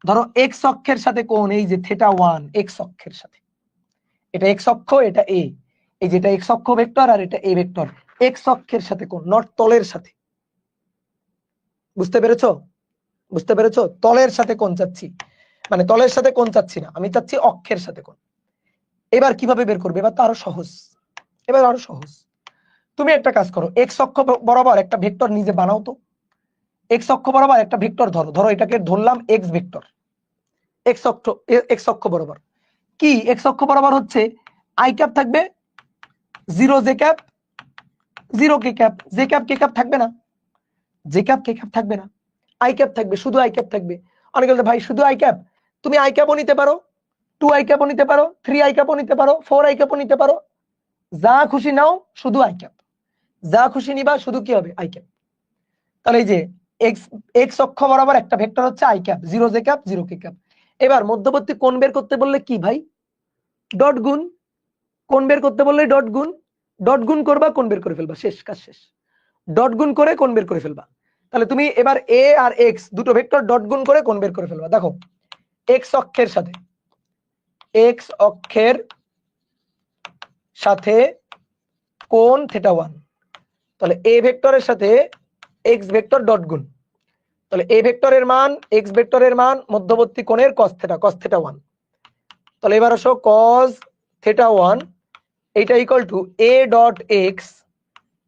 ধরো এক্স অক্ষের সাথে কোণ, এই যে θ1 এক্স অক্ষের সাথে, এটা এক্স অক্ষ, এটা এ, এই যেটা এক্স অক্ষ ভেক্টর আর এটা এ ভেক্টর, এক্স অক্ষের সাথে কোণ, নট তলের সাথে। বুঝতে পেরেছো? বুঝতে পেরেছো? তলের সাথে কোণ চাচ্ছি, মানে তলের সাথে কোণ চাচ্ছি না, আমি চাচ্ছি অক্ষের সাথে কোণ। এবার কিভাবে বের করবে? এবার তো আরো সহজ, এবার আরো সহজ। তুমি একটা কাজ করো, এক্স অক্ষ বরাবর একটা ভেক্টর নিজে বানাও তো। এক্স অক্ষ বরাবর একটা ভেক্টর ধরো, ধরো এটাকে ধরলাম এক্স ভেক্টর, এক্স অক্ষ বরাবর কি, এক্স অক্ষ বরাবর হচ্ছে আই ক্যাপ থাকবে, 0 জে ক্যাপ, 0 কে cap, J cap K cap থাকবে না, জে ক্যাপ কে ক্যাপ থাকবে না, আই ক্যাপ থাকবে, শুধু আই ক্যাপ থাকবে। অনেকে বলতে ভাই শুধু আই ক্যাপ, তুমি আই ক্যাপও নিতে পারো, 2 আই ক্যাপও নিতে পারো, 3 আই ক্যাপও নিতে পারো, 4 আই ক্যাপও নিতে পারো, যা খুশি নাও, শুধু আই ক্যাপ, যা খুশি নিবা শুধু কি হবে, আই ক্যাপ। তাহলে এই যে এক্স এক্স অক্ষ বরাবর একটা ভেক্টর হচ্ছে I cap, 0 J cap, 0 K cap. এবার মধ্যবর্তী কোণ বের করতে বললে কি ভাই, ডট গুণ, কোণ বের করতে বললে ডট গুণ, ডট গুণ করবা, কোণ বের করে ফেলবা, শেষ, কাজ শেষ। ডট গুণ করে কোণ বের করে ফেলবা। তাহলে তুমি এবার এ আর এক্স দুটো ভেক্টর ডট গুণ করে কোণ বের করে ফেলবা। দেখো এক্স অক্ষের সাথে, এক্স অক্ষের সাথে কোণ θ1, তাহলে এ ভেক্টরের সাথে এক্স ভেক্টর ডট গুণ, তাহলে এ ভেক্টরের মান এক্স ভেক্টরের মান মধ্যবর্তী কোণের cos θ1। তাহলে এবার আসো cos θ1, এটা equal to a dot X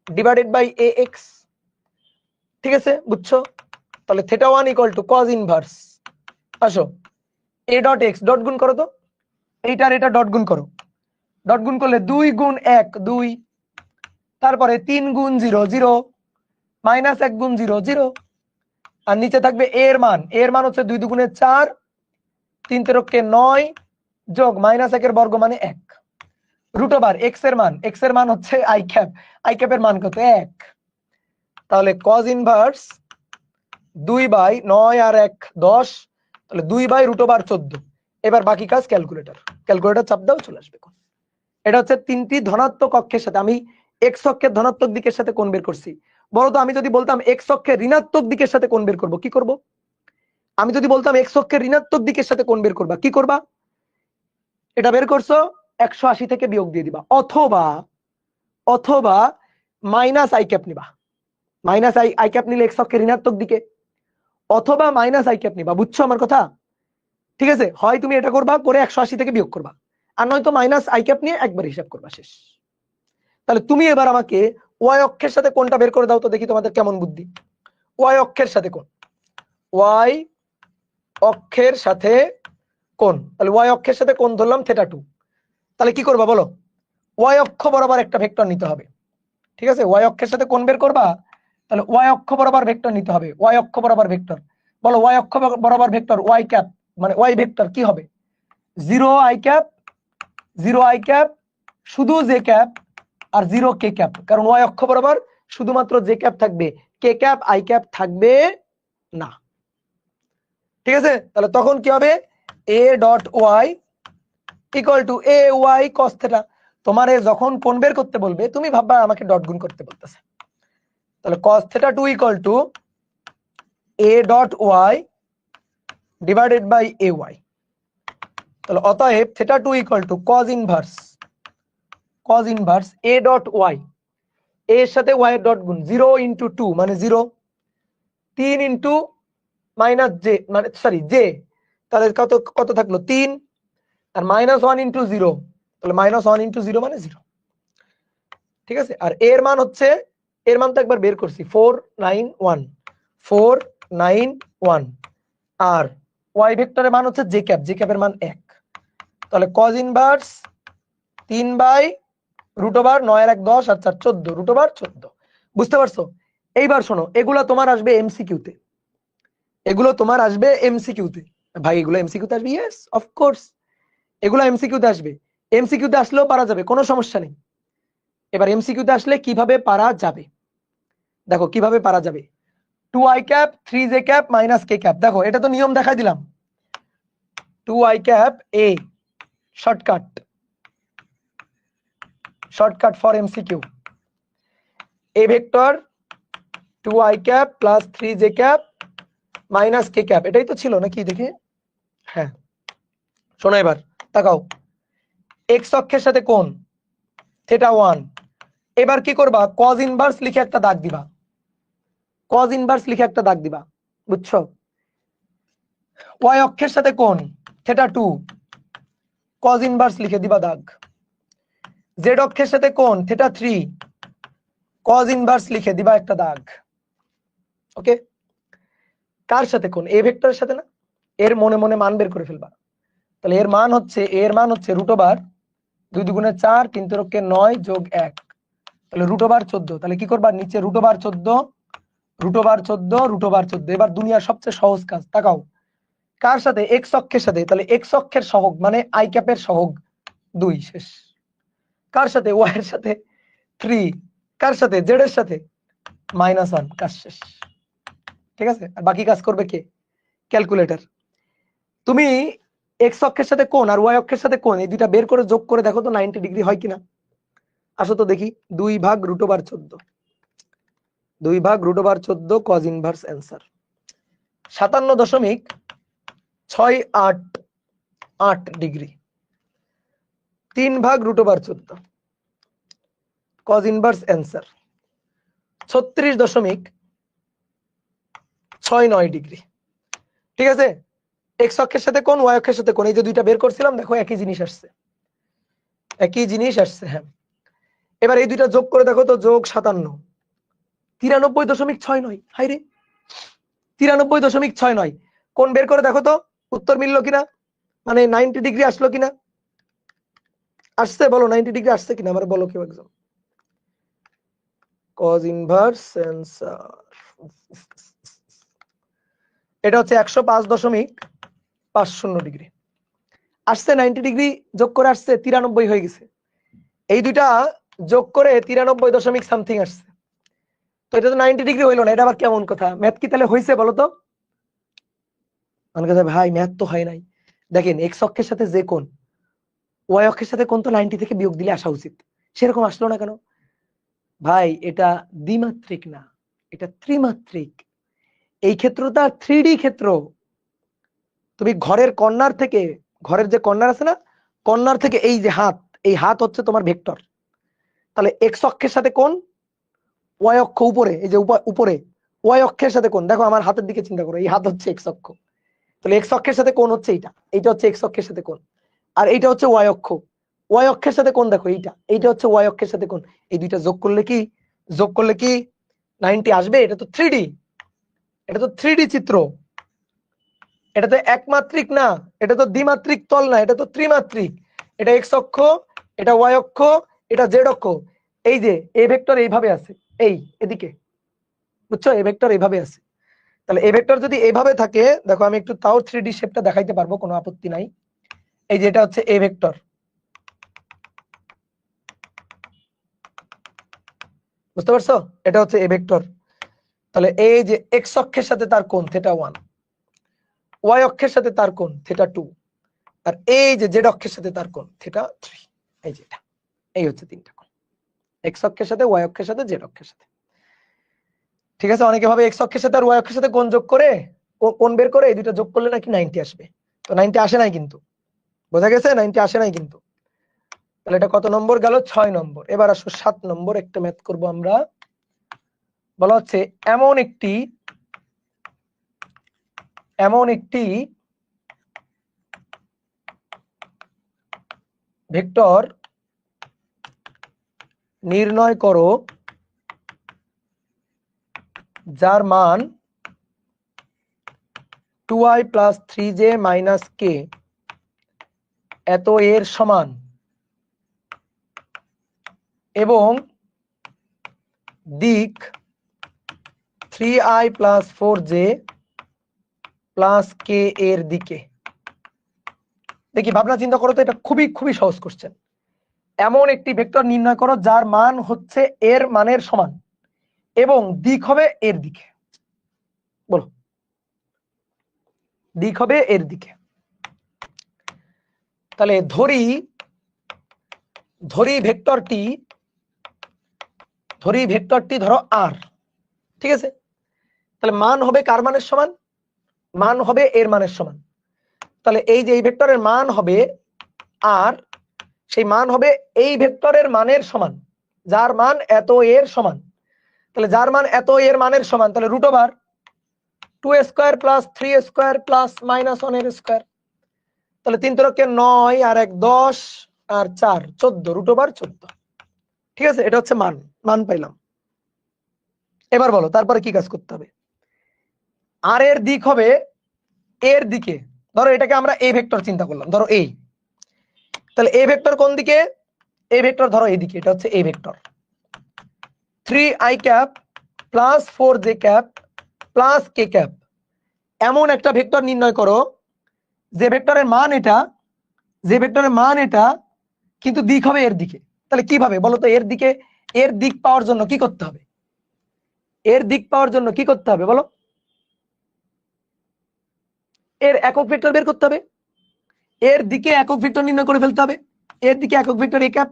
divided by A X. ঠিক আছে, বুঝছো? তাহলে θ1 ইকুয়াল টু cos ইনভার্স, আসো a ডট এক্স ডট গুণ করো তো, এইটার এটা ডট গুণ করো, ডট গুণ করলে 2 গুণ 1 2, তারপরে 3 গুণ 0 0, মাইনাস 1 গুণ 0 0, আর নিচে থাকবে এর মান, এর মান হচ্ছে 2 দুগুণে 4, 3 তেরোকে 9, যোগ মাইনাস 1 এর বর্গ মানে 1, রুট ওভার এক্স এর মান, এক্স এর মান হচ্ছে আই ক্যাপ, আই ক্যাপের মান কত 1, তাহলে cos ইনভার্স 2/9 আর 1 10, তাহলে 2/√14। এবার বাকি কাজ ক্যালকুলেটর, ক্যালকুলেটর চাপ দাও, চলে আসবে কোণ। এটা হচ্ছে তিনটি ধনাত্মক অক্ষের সাথে, আমি এক্স অক্ষের ধনাত্মক দিকের সাথে কোণ বের করছি। বলো তো আমি যদি বলতাম এক্স অক্ষের ঋণাত্মক দিকের সাথে কোণ বের করব, কি করব? আমি যদি বলতাম এক্স অক্ষের ঋণাত্মক দিকের সাথে কোণ বের করবা, কি করবা? এটা বের করছো, 180 থেকে বিয়োগ দিয়ে দিবা, অথবা অথবা মাইনাস আই ক্যাপ নিবা, মাইনাস আই ক্যাপ নিলে এক্স অক্ষের ঋণাত্মক দিকে, অথবা মাইনাস আই ক্যাপ নিবা। বুঝছো আমার কথা? ঠিক আছে, হয় তুমি এটা করবা, করে 180 থেকে বিয়োগ করবা, আর নয়তো মাইনাস আই ক্যাপ নিয়ে একবার হিসাব করবা, শেষ। তাহলে তুমি এবার আমাকে ওয়াই অক্ষের সাথে কোণটা বের করে দাও তো, দেখি তোমাদের কেমন বুদ্ধি। ওয়াই অক্ষের সাথে কোণ, ওয়াই অক্ষের সাথে কোণ, তাহলে ওয়াই অক্ষের সাথে কোণ ধরলাম θ2। তাহলে কি করবা বলো, ওয়াই অক্ষ বরাবর একটা ভেক্টর নিতে হবে। ঠিক আছে, ওয়াই অক্ষের সাথে কোণ বের করবা, তাহলে ওয়াই অক্ষ বরাবর ভেক্টর নিতে হবে, ওয়াই অক্ষ বরাবর ভেক্টর, বলো ওয়াই অক্ষ বরাবর ভেক্টর ওয়াই ক্যাপ, মানে ওয়াই ভেক্টর কি হবে, 0 আই ক্যাপ, 0 আই ক্যাপ, শুধু জে ক্যাপ, আর 0 কে ক্যাপ, কারণ ওয়াই অক্ষ বরাবর শুধুমাত্র জে ক্যাপ থাকবে, কে ক্যাপ আই ক্যাপ থাকবে না। ঠিক আছে, তাহলে তখন কি হবে, a dot Y equal to A Y cos θ। তোমারে যখন কোণ বের করতে বলবে তুমি ভাববা আমাকে ডট গুণ করতে বলতেছে, তাহলে cos θ2 equal to a dot Y divided by A Y. তাহলে অতএব θ2 equal to cos inverse a dot Y, এর সাথে y এর ডট গুণ, 0 ইন্টু 2 মানে 0, 3 ইন্টু মাইনাস জে মানে সরি জে, তাহলে কত কত থাকলো 3, আর মাইনাস 1 ইন্টু 0, তাহলে মাইনাস 1 ইন্টু 0 মানে 0। ঠিক আছে, আর এর মান হচ্ছে, এর মান তো একবার বের করছি 491, আর ওয়াই ভেক্টরের মান হচ্ছে জে ক্যাপ, জে ক্যাপের মান 1, তাহলে cos ইনভার্স 3/√9 আর 1 10 আর 4 14, √14। বুঝতে পারছো? এইবার শোনো, এগুলা তোমার আসবে এমসিকিউতে, এগুলো তোমার আসবে এমসিকিউতে। ভাই এগুলো এমসিকিউতে আসবে? ইয়েস অফ কোর্স, এগুলো এমসিকিউতে আসবে, এমসিকিউতে আসলেও পারা যাবে, কোনো সমস্যা নেই। এবার এমসিকিউতে আসলে কিভাবে পারা যাবে, দেখো কিভাবে পারা যাবে। 2 I cap 3 J cap minus K cap, দেখো এটা তো নিয়ম দেখাই দিলাম, 2 I cap A shortcut, shortcut for MCQ, A vector 2i cap plus 3j cap minus K cap, এটাই তো ছিল নাকি দেখি। হ্যাঁ শোনো এবার তাকাও, এক্স অক্ষের সাথে কোণ থিটা 1, এবার কি করবা, কজ ইনভার্স লিখে একটা দাগ দিবা, কজ ইনভার্স লিখে একটা দাগ দিবা, বুঝছো। ওয়াই অক্ষের সাথে কোণ থিটা 2, কজ ইনভার্স লিখে দিবা দাগ। জেড অক্ষের সাথে কোণ থিটা 3, কজ ইনভার্স লিখে দিবা একটা দাগ। ওকে, কার সাথে কোণ, এ ভেক্টরের সাথে না, এর মনে মনে মান বের করে ফেলবা। তাহলে এর মান হচ্ছে রুট ওভার 2 দুগুণে 4 3 তিরকে 9 যোগ 1, তাহলে রুট ওভার 14। তাহলে কি করবা, নিচে root over 14 root over 14 root over 14। এবার দুনিয়ার সবচেয়ে সহজ কাজ, তাকাও কার সাথে, এক্স অক্ষের সাথে, তাহলে এক্স অক্ষের সহগ মানে আই ক্যাপের সহগ 2, শেষ। কার সাথে, ওয়াই এর সাথে 3, কার সাথে, জেড এর সাথে -1, কাজ শেষ। ঠিক আছে, আর বাকি কাজ করবে কে, ক্যালকুলেটর। তুমি এক্স অক্ষের সাথে কোণ আর ওয়াই অক্ষের সাথে কোণ এই দুইটা বের করে যোগ করে দেখো তো 90 ডিগ্রি হয় কিনা। আসো তো দেখি, 2 ভাগ রুট ওভার 14, 2 ভাগ root over 14 cos inverse answer 57.688 degree. 3 ভাগ root over 14 cos inverse answer 36.69 degree. ঠিক আছে, এক্স অক্ষের সাথে কোণ ওয়াই অক্ষের সাথে কোণ এই যে দুইটা বের করছিলাম, দেখো একই জিনিস আসছে, একই জিনিস আসছে। হ্যাঁ, এবার এই দুইটা যোগ করে দেখো তো, যোগ 57 93.69, হাই রে 93.69, কোণ বের করে দেখো তো উত্তর মিললো কিনা, মানে 90 ডিগ্রি আসলো কিনা, আসছে বলো 90 ডিগ্রি আসছে কিনা, আমার বলো কেউ একজন। কজ ইনভার্স অ্যান্সার এটা হচ্ছে 105.50 ডিগ্রি আসছে, 90 ডিগ্রি যোগ করে আসছে 93 হয়ে গেছে, এই দুইটা যোগ করে 93 দশমিক সামথিং আসছে। তো এটা তো 90 ডিগ্রি হইলো না, এটা আবার কেমন কথা, ম্যাথ কি তাহলে হয়েছে বলো তো। মানে কথা ভাই ম্যাথ তো হয় নাই। দেখেন এক্স অক্ষের সাথে যে কোণ ওয়াই অক্ষের সাথে কোণ তো 90 থেকে বিয়োগ দিলে আসা উচিত, সেরকম আসলো না কেন ভাই, এটা দ্বিমাত্রিক না, এটা ত্রিমাত্রিক। এই ক্ষেত্রটা 3D ক্ষেত্র। তুমি ঘরের কর্নার থেকে, ঘরের যে কর্নার আছে না, কর্নার থেকে এই যে হাত, এই হাত হচ্ছে তোমার ভেক্টর। তাহলে এক্স অক্ষের সাথে কোণ, ওয়াই অক্ষ উপরে, এই যে উপরে ওয়াই অক্ষের সাথে কোণ, দেখো আমার হাতের দিকে চিন্তা করো, এই হাত হচ্ছে এক্স অক্ষ, তাহলে এক্স অক্ষের সাথে কোণ হচ্ছে এইটা, এইটা হচ্ছে এক্স অক্ষের সাথে কোণ, আর এইটা হচ্ছে ওয়াই অক্ষ, ওয়াই অক্ষের সাথে কোণ দেখো এইটা, এইটা হচ্ছে ওয়াই অক্ষের সাথে কোণ। এই দুইটা যোগ করলে কি 90 আসবে? এটা তো 3D, এটা তো 3D চিত্র, এটা তো একমাত্রিক না, এটা তো দ্বিমাত্রিক তল না, এটা তো ত্রিমাত্রিক। এটা এক্স অক্ষ, এটা ওয়াই অক্ষ, এটা জেড অক্ষ। এই যে এ ভেক্টর এইভাবে আছে, এই এদিকে, বুঝছো, এ ভেক্টর এইভাবে আছে। তাহলে এ ভেক্টর যদি এইভাবে থাকে, দেখো আমি একটু তাও 3D শেপটা দেখাইতে পারবো, কোনো আপত্তি নাই। এই যে এটা হচ্ছে এ ভেক্টর, বুঝতে পারছো, এটা হচ্ছে এ ভেক্টর। তাহলে এই যে এক্স অক্ষের সাথে তার কোণ থিটা 1, ওয়াই অক্ষের সাথে তার কোণ থিটা 2, আর এই যে জেড অক্ষের সাথে তার কোণ থিটা 3। এই যে এটা, এই হচ্ছে তিনটা কোণ, এক্স অক্ষের সাথে ওয়াই অক্ষের সাথে জেড অক্ষের সাথে। ঠিক আছে, অনেকে ভাবে এক্স অক্ষের সাথে আর ওয়াই অক্ষের সাথে কোণ যোগ করে, কোণ বের করে এই দুটো যোগ করলে নাকি 90 আসবে। তো 90 আসে নাই কিন্তু, বোঝা গেছে, 90 আসে নাই কিন্তু। তাহলে এটা কত নম্বর গেল, 6 নম্বর। এবার আসো 7 নম্বর, একটা ম্যাথ করব আমরা। বলা হচ্ছে এমন একটি ভেক্টর নির্ণয় করো যার মান 2i plus 3j minus k এত এর সমান, এবং দিক 3i plus 4j plus k এর দিকে। দেখি ভাবনা চিন্তা করো তো, এটা খুবই খুবই সহজ কোশ্চেন। এমন একটি ভেক্টর নির্ণয় করো যার মান হচ্ছে এর মানের সমান এবং দিক হবে এর দিকে। বলো, দিক হবে এর দিকে। তাহলে ধরি ধরি ভেক্টরটি ধরো আর, ঠিক আছে? তাহলে মান হবে কার মানের সমান? মান হবে এর মানের সমান। তাহলে এই যে এই ভেক্টরের মান হবে আর, সেই মান হবে এই ভেক্টরের মানের সমান, যার মান এত এর সমান। তাহলে যার মান এত এর মানের সমান, তাহলে root over 2 square plus 3 square plus -1 এর স্কয়ার। তাহলে 3 3 9 আর 1 10 আর 4 14, রুট ওভার 14। ঠিক আছে, এটা হচ্ছে মান পাইলাম। এবার বলো তারপরে কি কাজ করতে হবে? আর এর দিক হবে এর দিকে, ধরো এটাকে আমরা এ ভেক্টর চিন্তা করলাম, ধরো এই, তাহলে এ ভেক্টর কোন দিকে? এ ভেক্টর ধরো এইদিকে, এটা হচ্ছে এ vector. 3i cap plus 4j cap plus k cap, এমন একটা ভেক্টর নির্ণয় করো যে ভেক্টরের মান এটা কিন্তু দিক হবে এর দিকে। তাহলে কিভাবে বলো তো? এর দিক পাওয়ার জন্য কি করতে হবে? এর দিক পাওয়ার জন্য কি করতে হবে বলো? এর একক ভেক্টর বের করতে হবে, এর দিকে একক ভেক্টর নির্ণয় করে ফেলতে হবে। এর দিকে একক ভেক্টর a ক্যাপ,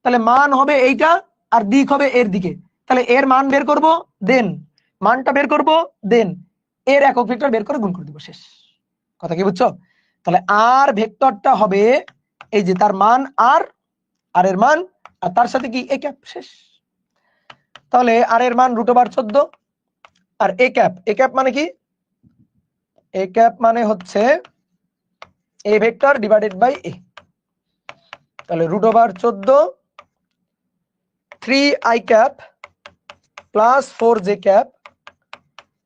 তাহলে মান হবে এইটা আর দিক হবে এর দিকে। তাহলে এর মান বের করব, দেন মানটা বের করব, দেন এর একক ভেক্টর বের করে গুণ করে দেব, শেষ। কথা কি বুঝছো? তাহলে আর ভেক্টরটা হবে এই যে তার মান আর এর মান আর তার সাথে কি a ক্যাপ, শেষ। তাহলে আর এর মান √14 আর a ক্যাপ মানে কি? a ক্যাপ মানে হচ্ছে a vector divided by a। তাহলে √14 3i cap plus 4j cap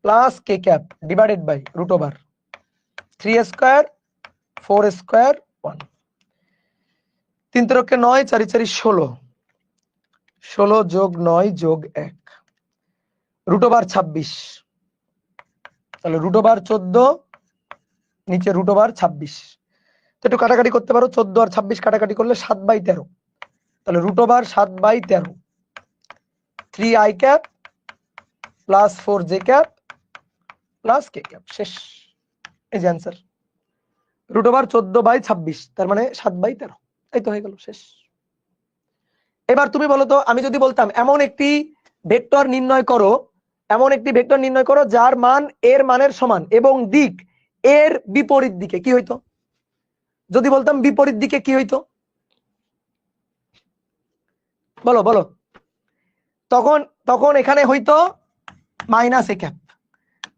plus k cap divided by √3 square 4 square 1। 3 3 9 4 4 16, 16 যোগ 9 যোগ 1 √26। তাহলে √14 নিচে √26, তো একটু কাটাকাটি করতে পারো, 14 আর 26 কাটাকাটি করলে 7/13। তাহলে √7/13 3i cap plus 4j cap plus k cap, শেষ। এই যে অ্যান্সার, √14/26, তার মানে 7/13, এই তো হয়ে গেল, শেষ। এবার তুমি বলো তো, আমি যদি বলতাম এমন একটি ভেক্টর নির্ণয় করো যার মান এর মানের সমান এবং দিক এর বিপরীত দিকে, কি হইতো? যদি বলতাম বিপরীত দিকে কি হইতো বলো বলো? তখন এখানে হইতো -a ক্যাপ,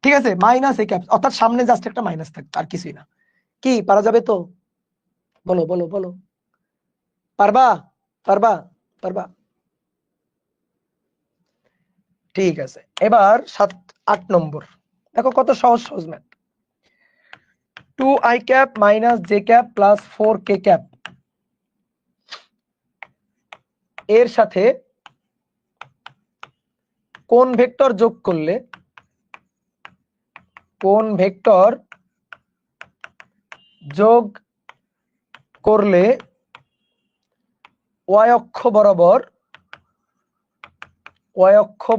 ঠিক আছে? -a ক্যাপ, অর্থাৎ সামনে জাস্ট একটা মাইনাস থাকতো, আর কিছুই না। কি পারা যাবে তো? বলো বলো বলো, পারবা পারবা পারবা? ঠিক আছে, এবার 7 8 নম্বর দেখো, কত সহজ সহজ math. 2i cap minus j cap plus 4k cap এর সাথে কোন ভেক্টর যোগ করলে y অক্ষ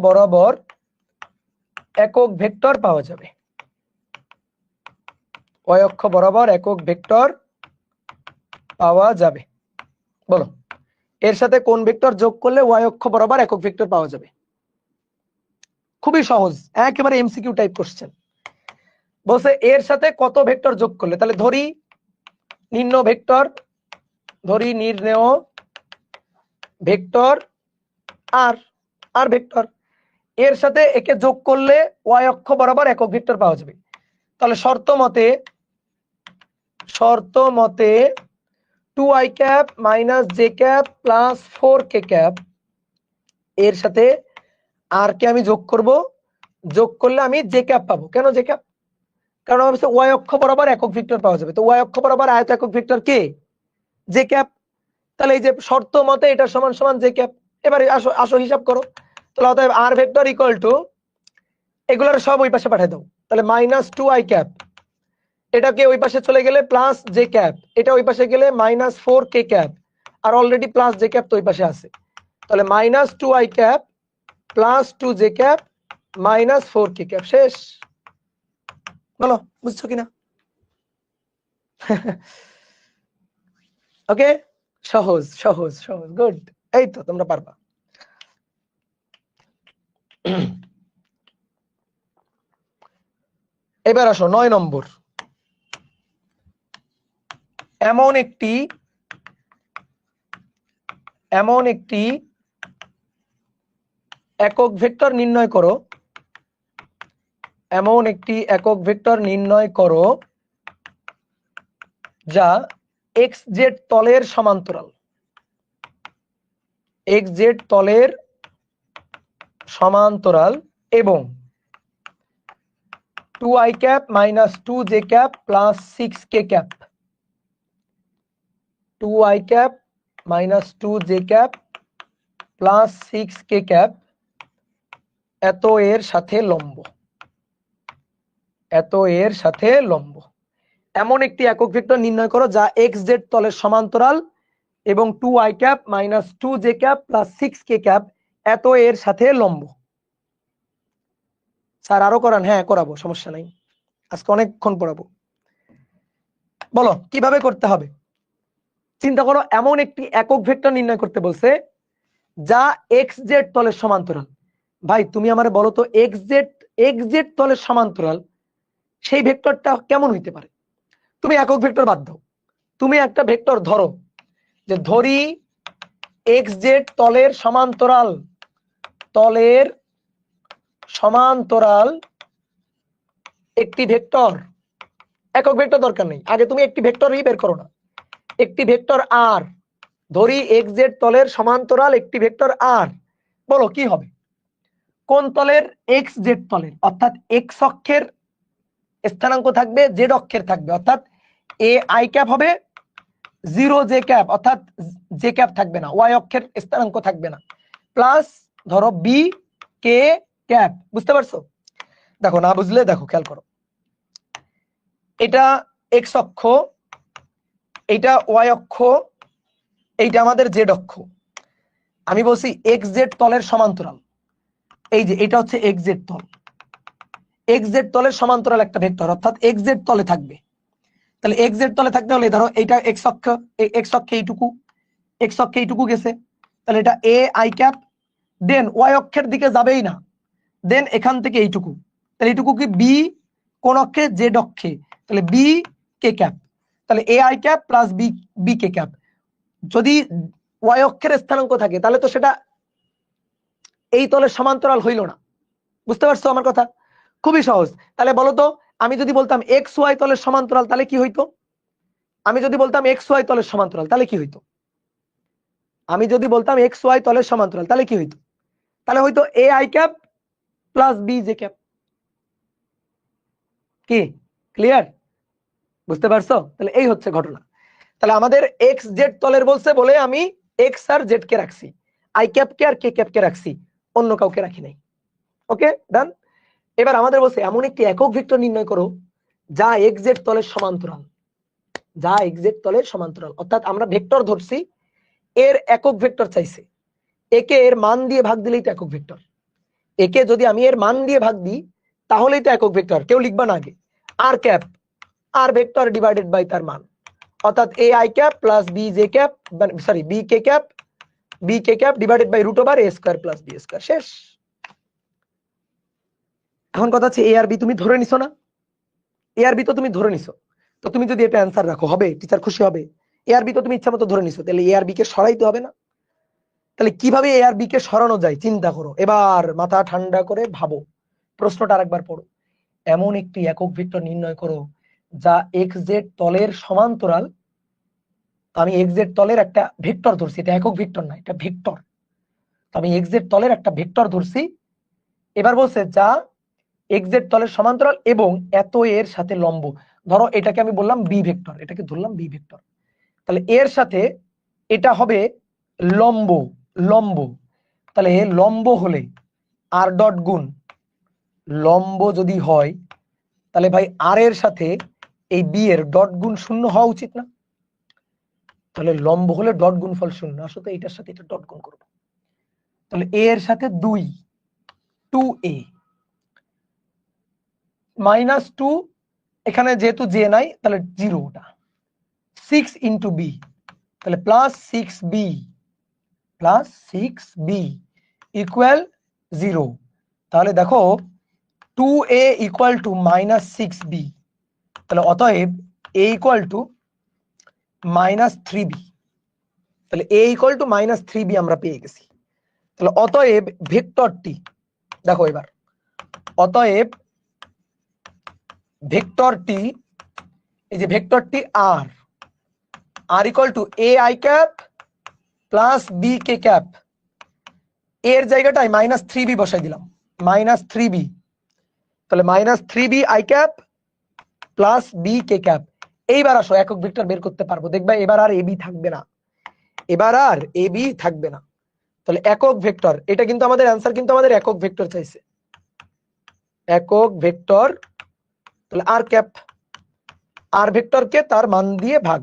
বরাবর একক ভেক্টর পাওয়া যাবে? y অক্ষ বরাবর একক ভেক্টর পাওয়া যাবে, বলো। এর সাথে কোন ভেক্টর যোগ করলে y অক্ষ বরাবর একক ভেক্টর পাওয়া যাবে? খুবই সহজ, একেবারে এমসিকিউ টাইপ কোশ্চেন। বলছে এর সাথে কত ভেক্টর যোগ করলে, তাহলে ধরি নির্ণেয় ভেক্টর আর ভেক্টর, এর সাথে একে যোগ করলে y অক্ষ বরাবর একক ভেক্টর পাওয়া যাবে। তাহলে শর্ত মতে 2i cap minus j cap plus 4k cap এর সাথে আর কে আমি যোগ করলে আমি j ক্যাপ পাবো। কেন j ক্যাপ? কারণ আমি বলছি y অক্ষ বরাবর একক ভেক্টর পাওয়া যাবে, তো y অক্ষ বরাবর আয়ত একক ভেক্টর কে? j cap. তাহলে এই যে শর্ত মতে এটা সমান সমান j ক্যাপ। এবারে আসো হিসাব করো। তাহলে অতএব r ভেক্টর ইকুয়াল টু, এগুলোর সব ওই পাশে পাঠিয়ে দাও। তাহলে -2i ক্যাপ, এটাকে ওই পাশে চলে গেলে প্লাস j ক্যাপ, এটা ওই পাশে গেলে -4k ক্যাপ, আর অলরেডি প্লাস j ক্যাপ তো ওই পাশে আছে। তাহলে -2i cap plus 2j cap -4k cap, শেষ। বলো বুঝছো কিনা? ওকে, সহজ সহজ সহজ, গুড। এই তো তোমরা পারবা। এবার আসো 9 নম্বর। এমন একটি একক ভেক্টর নির্ণয় করো, এমন একটি একক ভেক্টর নির্ণয় করো যা এক্স জেড তলের সমান্তরাল, এক্স জেড তলের সমান্তরাল এবং 2i cap minus 2j cap plus 6k cap, 2i cap minus 2j cap plus 6k cap এত এর সাথে লম্ব, এত এর সাথে লম্ব। এমন একটি একক ভেক্টর নির্ণয় করো যা এক্স জেড তলের সমান্তরাল এবং 2i cap minus 2j cap plus 6k cap এত এর সাথে লম্ব। স্যার আরো করান? হ্যাঁ করাবো, সমস্যা নাই, আজকে অনেকক্ষণ পড়াবো। বলো কিভাবে করতে হবে। চিন্তা করো, এমন একটি একক ভেক্টর নির্ণয় করতে বলছে যা এক্স জেড তলের সমান্তরাল। ভাই তুমি আমারে বলো তো, এক্স জেড তলের সমান্তরাল সেই ভেক্টরটা কেমন হইতে পারে? তুমি একক ভেক্টর বাদ দাও, তুমি একটা ভেক্টর ধরো, যে ধরি এক্স জেড তলের সমান্তরাল, তলের সমান্তরাল একটি ভেক্টর। একক ভেক্টর দরকার নেই, আগে তুমি একটি ভেক্টরই বের করো না, একটি ভেক্টর আর ধরি এক্স জেড তলের সমান্তরাল একটি ভেক্টর আর। বলো কি হবে? কোন তলের? এক্স জেড তলের, অর্থাৎ এক্স অক্ষের স্থানাঙ্ক থাকবে, জেড অক্ষের থাকবে, অর্থাৎ এ আই ক্যাপ হবে 0j ক্যাপ, অর্থাৎ জে ক্যাপ থাকবে না, ওয়াই অক্ষের স্থানাঙ্ক থাকবে না, প্লাস ধরো বি কে ক্যাপ। বুঝতে পারছো? দেখো না বুঝলে দেখো, খেয়াল করো, এটা এক্স অক্ষ, এইটা ওয়াই অক্ষ, এইটা আমাদের জেড অক্ষ। আমি বলছি এক্স জেড তলের সমান্তরাল, এই যে এটা হচ্ছে এক্স জেড তল, এক্স জেড তলের সমান্তরাল একটা ভেক্টর, অর্থাৎ এক্স জেড তলে থাকবে। তাহলে এক্স জেড তলে থাকতে হলে ধরো এইটা এক্স অক্ষ, এক্স অক্ষে এইটুকু, এক্স অক্ষে এইটুকু গেছে, তাহলে এটা A I cap, then Y অক্ষের দিকে যাবেই না, দেন এখান থেকে এইটুকু, তাহলে এইটুকু কি বি কোন অক্ষে? জেড অক্ষে, তাহলে বি কে ক্যাপ, তাহলে A I cap plus B K cap. যদি ওয়াই অক্ষের স্থানাঙ্ক থাকে তাহলে তো সেটা এই তলের সমান্তরাল হইল না। বুঝতে পারছো আমার কথা? খুবই সহজ। তাহলে বলো তো, আমি যদি বলতাম এক্স ওয়াই তলের সমান্তরাল তাহলে কি হইতো? আমি যদি বলতাম এক্স ওয়াই তলের সমান্তরাল তাহলে কি হইতো? আমি যদি বলতাম এক্স ওয়াই তলের সমান্তরাল তাহলে কি হইতো? তাহলে হইতো A I cap plus B J cap. কি ক্লিয়ার? বুঝতে পারছো? তাহলে এই হচ্ছে ঘটনা। তাহলে আমাদের এক্স জেড তলের বলছে বলে আমি এক্স আর জেড কে রাখছি, আই ক্যাপ কে আর কে ক্যাপ কে রাখছি, অন্য কাউকে রাখি নাই। ওকে ডান। এবার আমাদের বলছে এমন একটি একক ভেক্টর নির্ণয় করো যা এক্স জেড তলের সমান্তরাল, যা এক্স জেড তলের সমান্তরাল, অর্থাৎ আমরা ভেক্টর ধরছি, এর একক ভেক্টর চাইছে, একে এর মান দিয়ে ভাগ দিলেই তো একক ভেক্টর। একে যদি আমি এর মান দিয়ে ভাগ দিই তাহলেই তো একক ভেক্টর। কেউ লিখবা না আগে R cap, R vector divided by তার মান, অর্থাৎ A I cap plus B J cap, sorry B K cap divided by root over A square plus B square. শেষ। এখন কথা হচ্ছে এ আর বি তুমি ধরে নিছো না? এ আর বি তো তুমি ধরে নিছো, তো তুমি যদি এটা অ্যান্সার রাখো হবে, টিচার খুশি হবে। এ আর বি তো তুমি ইচ্ছা মতো ধরে নিছো, তাহলে এ আর বি কে সরাইতে হবে না? তাহলে কিভাবে এ আর বি কে সরানো যায় চিন্তা করো, এবার মাথা ঠান্ডা করে ভাবো, প্রশ্নটা আরেকবার পড়ো। এমন একটি একক ভেক্টর নির্ণয় করো যা এক্স জেড তলের সমান্তরাল। আমি এক্স জেড তলের একটা ভেক্টর ধরছি, এটা একক ভেক্টর না, এটা ভেক্টর। তো আমি এক্স জেড তলের একটা ভেক্টর ধরছি। এবার বলছে যা এক্স জেড তলের সমান্তরাল এবং এত এর সাথে লম্ব। ধরো এটাকে আমি বললাম বি ভেক্টর, এটাকে ধরলাম বি ভেক্টর, তাহলে এর সাথে এটা হবে লম্ব, লম্ব। তাহলে লম্ব হলে আর ডট গুণ, লম্ব যদি হয় তাহলে ভাই আর এর সাথে এই বি এর ডট গুণ শূন্য হওয়া উচিত না? তাহলে লম্ব হলে ডট গুণফল শূন্য, আসলে এটার সাথে এটা ডট গুণ করবো, তাহলে এ এর সাথে 2a মাইনাস 2, এখানে যেহেতু জে নাই তাহলে 0, ওটা 6 ইন্টু বি, তাহলে +6b ইকুয়াল 0। তাহলে দেখো 2a ইকুয়াল টু -6b, তাহলে অতএব a ইকুয়াল টু -3b। তাহলে a ইকুয়াল টু -3b আমরা পেয়ে গেছি। তাহলে অতএব ভেক্টরটি, দেখো এবার, অতএব ভেক্টরটি, এই যে ভেক্টরটি r equal to ai cap plus b K cap, এর জায়গাটায় -3b বসাই দিলাম, -3b। তাহলে -3b i cap plus b K cap. এইবার আসো একক ভেক্টর বের করতে পারবো, দেখবা এবার আর ab থাকবে না, এবার আর ab থাকবে না। তাহলে একক ভেক্টর, এটা কিন্তু আমাদের অ্যান্সার, কিন্তু আমাদের একক ভেক্টর চাইছে, একক ভেক্টর। তাহলে আর ক্যাপ, আর ভেক্টরকে তার মান দিয়ে ভাগ।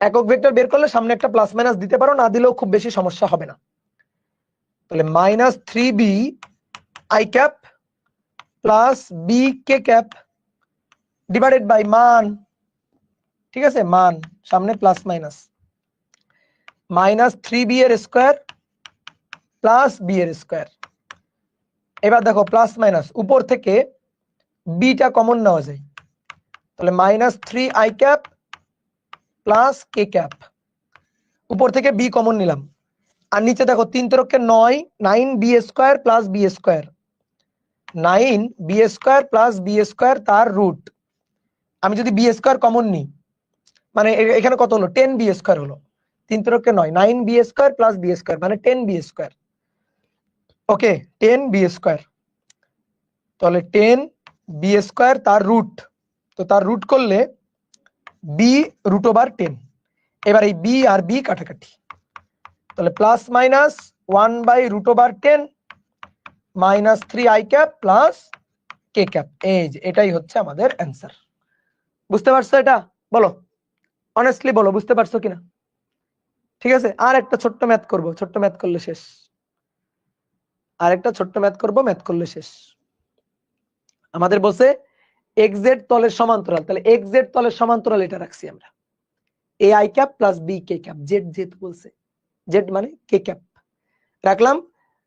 একক ভেক্টর বের করলে সামনে একটা প্লাস মাইনাস দিতে পারো, না দিলেও খুব বেশি সমস্যা হবে না। তাহলে -3b i cap plus b K cap divided by মান, ঠিক আছে, মান সামনে প্লাস মাইনাস, -3b এর স্কয়ার প্লাস b এর স্কয়ার। এবার দেখো প্লাস মাইনাস, উপর থেকে b টা কমন নেওয়া যায়, তাহলে -3i cap plus k cap, উপর থেকে b কমন নিলাম, আর নিচে দেখো 3 × 9, 9b square plus b square, 9b square plus b square তার রুট। আমি যদি b স্কয়ার কমন নিই, মানে এখানে কত হলো, 10b স্কয়ার হলো, 3 × 9, 9b square plus b square মানে 10b স্কয়ার। ওকে, 10b স্কয়ার, তাহলে 10b স্কয়ার তার রুট, তো তার রুট করলে b √10। এবার এই b আর b কাটাকাটি, তাহলে plus minus 1/√10 -3i cap plus k cap. এই যে এটাই হচ্ছে আমাদের অ্যান্সার। বুঝতে পারছো এটা? বলো, অনেস্টলি বলো বুঝতে পারছো কিনা। ঠিক আছে, আর একটা ছোট্ট ম্যাথ করব, ছোট্ট ম্যাথ করলে শেষ, আর একটা ছোট্ট ম্যাথ করব, ম্যাথ করলে শেষ। আমাদের বলছে xz তলের সমান্তরাল, তাহলে xz তলের সমান্তরাল এটা রাখছি আমরা, ai cap plus b k cap, z বলছে, z মানে k ক্যাপ রাখলাম।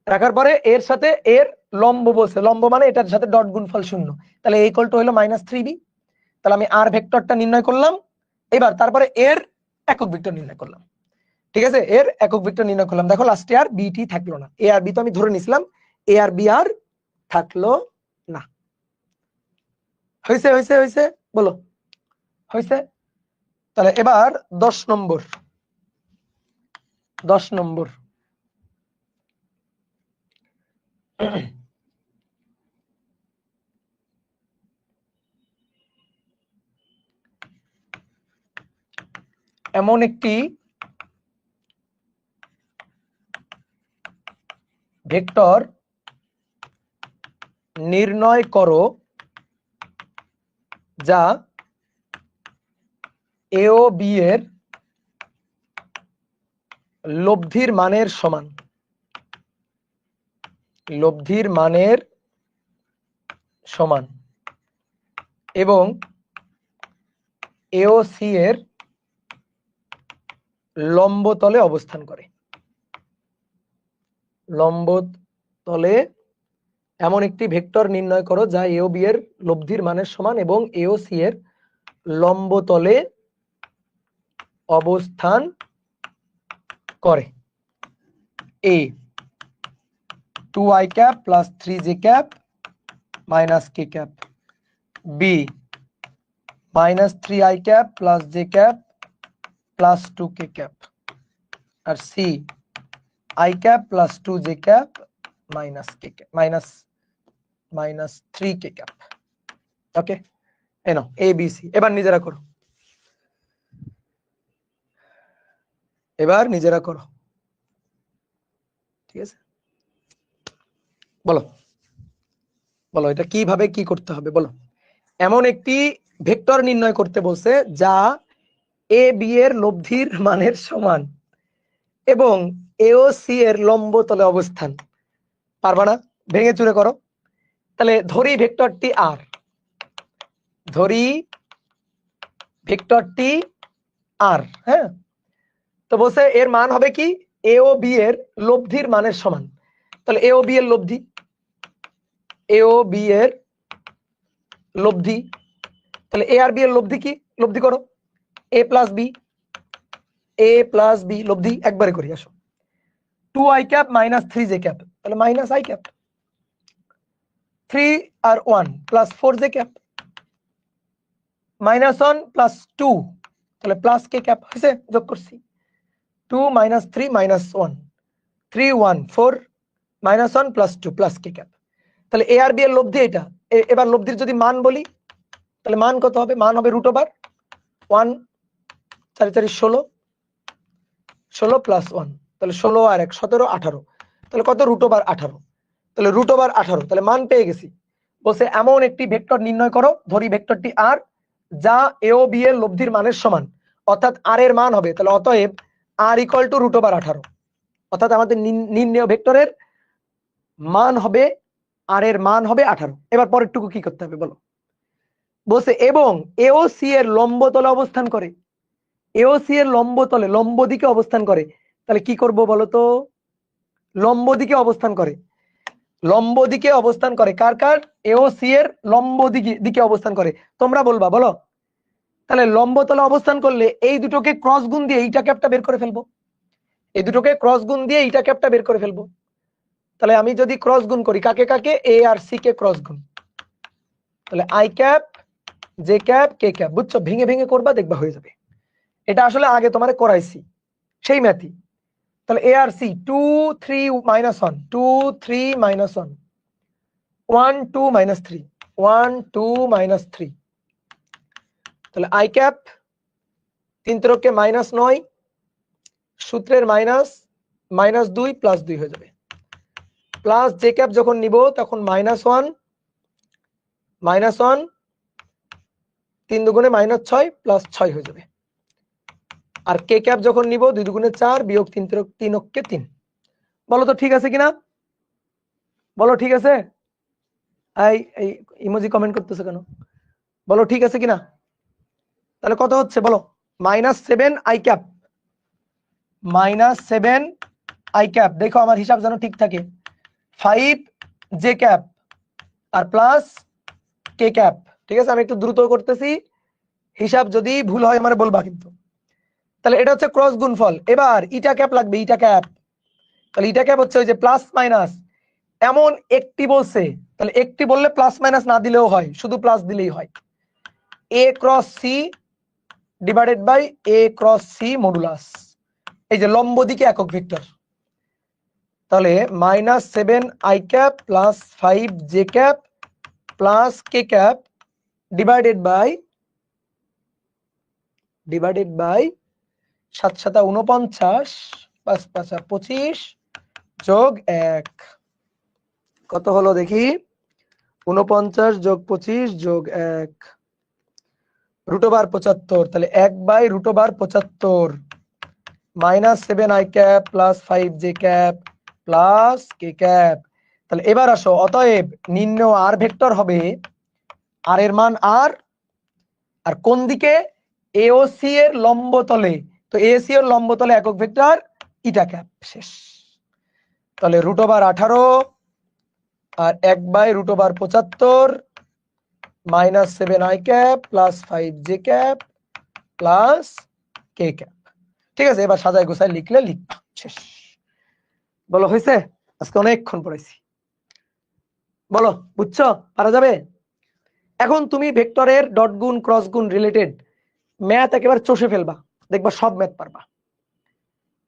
রাখার পরে এর সাথে এর লম্ব বলছে, লম্ব মানে এটার সাথে ডট গুণফল 0, তাহলে ইকুয়াল টু হলো -3b। তাহলে আমি আর ভেক্টরটা নির্ণয় করলাম, এবার তারপরে এর একক ভেক্টর নির্ণয় করলাম। ঠিক আছে, এর একক ভেক্টর নির্ণয় করলাম, দেখো লাস্টে আর বি টি থাকলো না, এ আর বি তো আমি ধরে নিছিলাম, এ আর বি আর থাকলো না। হয়েছে হয়েছে হয়েছে, বলো হয়েছে। তাহলে এবার 10 নম্বর, 10 নম্বর এমন একটি ভেক্টর নির্ণয় করো যা এ ও বি এর লব্ধির মানের সমান, লব্ধির মানের সমান এবং এ ও সি এর লম্ব তলে অবস্থান করে। লম্ব তলে এমন একটি ভেক্টর নির্ণয় করো যা এ ও বি এর লব্ধির মানের সমান এবং এ ও সি এর লম্ব তলে অবস্থান করে। A 2i cap plus 3j cap minus k cap, B -3i cap plus j cap plus 2k cap, আর C i cap plus 2j cap minus k cap minus 3k cap. Okay, এই নাও এ বি সি। এবার নিজেরা করো, এবার নিজেরা করো। ঠিক আছে, বলো বলো এটা কিভাবে কি করতে হবে বলো। এমন একটি ভেক্টর নির্ণয় করতে বলছে যা এ বি এর লব্ধির মানের সমান এবং এ ও সি এর লম্ব তলে অবস্থান। পারবা না? ভেঙে চুরে করো। তাহলে ধরি ভেক্টরটি আর, ধরি ভেক্টরটি আর, হ্যাঁ, তো বলছে এর মান হবে কি এ ও বি এর লব্ধির মানের সমান। তাহলে এ ও বি এর লব্ধি, এ ও বি এর লব্ধি, তাহলে এ আর বি এর লব্ধি কি, লব্ধি করো, A plus B, A plus B লব্ধি একবারে করি আসো, 2i cap minus 3j cap, তাহলে মাইনাস আই ক্যাপ, 3 আর 1 plus 4j cap, minus 1 plus 2 তাহলে প্লাস কে ক্যাপ হয়েছে, যোগ করছি 2 minus 3 minus 1, 3 1 4 minus 1 plus 2 plus K cap. তাহলে এ আর বি এর লব্ধি এটা। এবার লব্ধির যদি মান বলি তাহলে মান কত হবে, মান হবে রুট ওভার 1 4 4 16, 16 প্লাস 1 তাহলে 16 আর 1 17 18, তাহলে কত রুট ওভার 18, তাহলে রুট ওভার 18, তাহলে মান পেয়ে গেছি। বলছে এমন একটি ভেক্টর নির্ণয় করো, ধরি ভেক্টরটি আর, যা এ ও বি এর লব্ধির মানের সমান, অর্থাৎ আর এর মান হবে, তাহলে অতএব আর ইকুয়াল টু রুট ওভার 18, অর্থাৎ আমাদের নির্ণেয় ভেক্টরের মান হবে, আর এর মান হবে 18। এবার পরেরটুকু কি করতে হবে বলো, বলছে এবং এও সি এর লম্ব তলে অবস্থান করে, এও সি এর লম্ব তলে লম্ব দিকে অবস্থান করে, তাহলে কি করব বলো তো, লম্ব দিকে অবস্থান করে, লম্ব দিকে অবস্থান করে, কার কার, এও সি এর লম্ব দিকে অবস্থান করে, তোমরা বলবা বলো। তাহলে লম্ব তলে অবস্থান করলে এই দুটোকে ক্রস গুণ দিয়ে এইটা ক্যাপটা বের করে ফেলবো, এই দুটোকে ক্রস গুণ দিয়ে এইটা ক্যাপটা বের করে ফেলবো। তাহলে আমি যদি ক্রস গুণ করি কাকে কাকে, এ আর সি কে ক্রস গুণ, তাহলে I cap J cap K cap, বুঝছো, ভেঙে ভেঙে করবা দেখবা হয়ে যাবে। এটা আসলে আগে তোমারে করাইছি সেই ম্যাথই। তাহলে এ আর C 2 3 minus 1 2 3 minus 1 1 2 minus 3 1 2 minus 3, তাহলে আই ক্যাপ 3 × মাইনাস 9, সূত্রের মাইনাস মাইনাস 2 প্লাস 2 হয়ে যাবে, প্লাস জে ক্যাপ যখন নিব তখন মাইনাস 1 মাইনাস 1 3 2 মাইনাস 6 প্লাস 6 হয়ে যাবে, আর কে ক্যাপ যখন নিব 2 2 4 বিয়োগ 3 3 × 3। বলো তো ঠিক আছে কিনা, বলো ঠিক আছে, এই ইমোজি কমেন্ট করতেছে কেন, বলো ঠিক আছে কিনা। তাহলে কত হচ্ছে বলো, -7 আই ক্যাপ, -7 আই ক্যাপ, দেখো আমার হিসাব যেন ঠিক থাকে, 5 জে ক্যাপ আর প্লাস কে ক্যাপ। ঠিক আছে, আমি একটু দ্রুত করতেছি, হিসাব যদি ভুল হয় আমার বলবা কিন্তু। তাহলে এটা হচ্ছে ক্রস গুণফল। এবার ইটা ক্যাপ লাগবে, ইটা ক্যাপ, তাহলে ইটা ক্যাপ হচ্ছে ওই যে প্লাস মাইনাস, এমন একটি বলছে, তাহলে একটি বললে প্লাস মাইনাস না দিলেও হয়, শুধু প্লাস দিলেই হয়, A cross C divided by A cross C modulus, এই যে লম্ব দিকে একক ভেক্টর। তাহলে -7 I cap plus 5 J cap plus K cap divided by 7 7 49 5 5 25 যোগ 1, কত হলো দেখি, 49 যোগ 25 যোগ 1 রুট ওভার 75, তাহলে 1/√75 -7 I cap plus 5 J cap plus K cap. তাহলে এবার আসো, অতএব নির্ণেয় আর ভেক্টর হবে, আর এর মান আর, আর কোন দিকে, এওসি এর লম্ব তলে, তো এসি এর লম্ব তলে একক ভেক্টর ইটা ক্যাপ, শেষ। তাহলে √18 আর 1/√75 -7 I cap plus 5 J cap plus K cap. ঠিক আছে, এবার সাজায় গোছায় লিখলে লিখবা, শেষ। বলো হয়েছে, আজকে অনেকক্ষণ পড়াইছি, বলো বুঝছো, পারা যাবে। এখন তুমি ভেক্টরের ডট গুণ ক্রস গুণ রিলেটেড ম্যাথ একেবারে চষে ফেলবা, দেখবা সব ম্যাথ পারবা।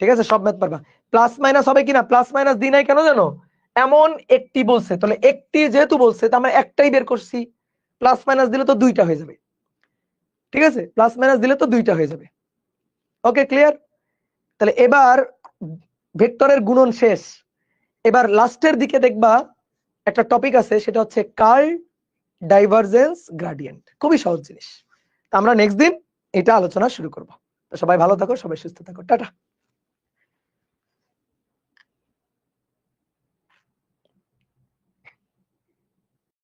ঠিক আছে, সব ম্যাথ পারবা। প্লাস মাইনাস হবে কিনা, প্লাস মাইনাস দিই নাই কেন জানো, এমন একটি বলছে, তাহলে একটি যেহেতু বলছে তো আমরা একটাই বের করছি, প্লাস মাইনাস দিলে তো দুইটা হয়ে যাবে। ঠিক আছে, প্লাস মাইনাস দিলে তো দুইটা হয়ে যাবে। ওকে, ক্লিয়ার। তাহলে এবার ভেক্টরের গুণন শেষ, এবার লাস্টের দিকে দেখবা একটা টপিক আছে, সেটা হচ্ছে কার্ল ডাইভারজেন্স গ্রেডিয়েন্ট, খুবই সহজ জিনিস। আমরা নেক্সট দিন এটা আলোচনা শুরু করব। তো সবাই ভালো থাকো, সবাই সুস্থ থাকো, টাটা।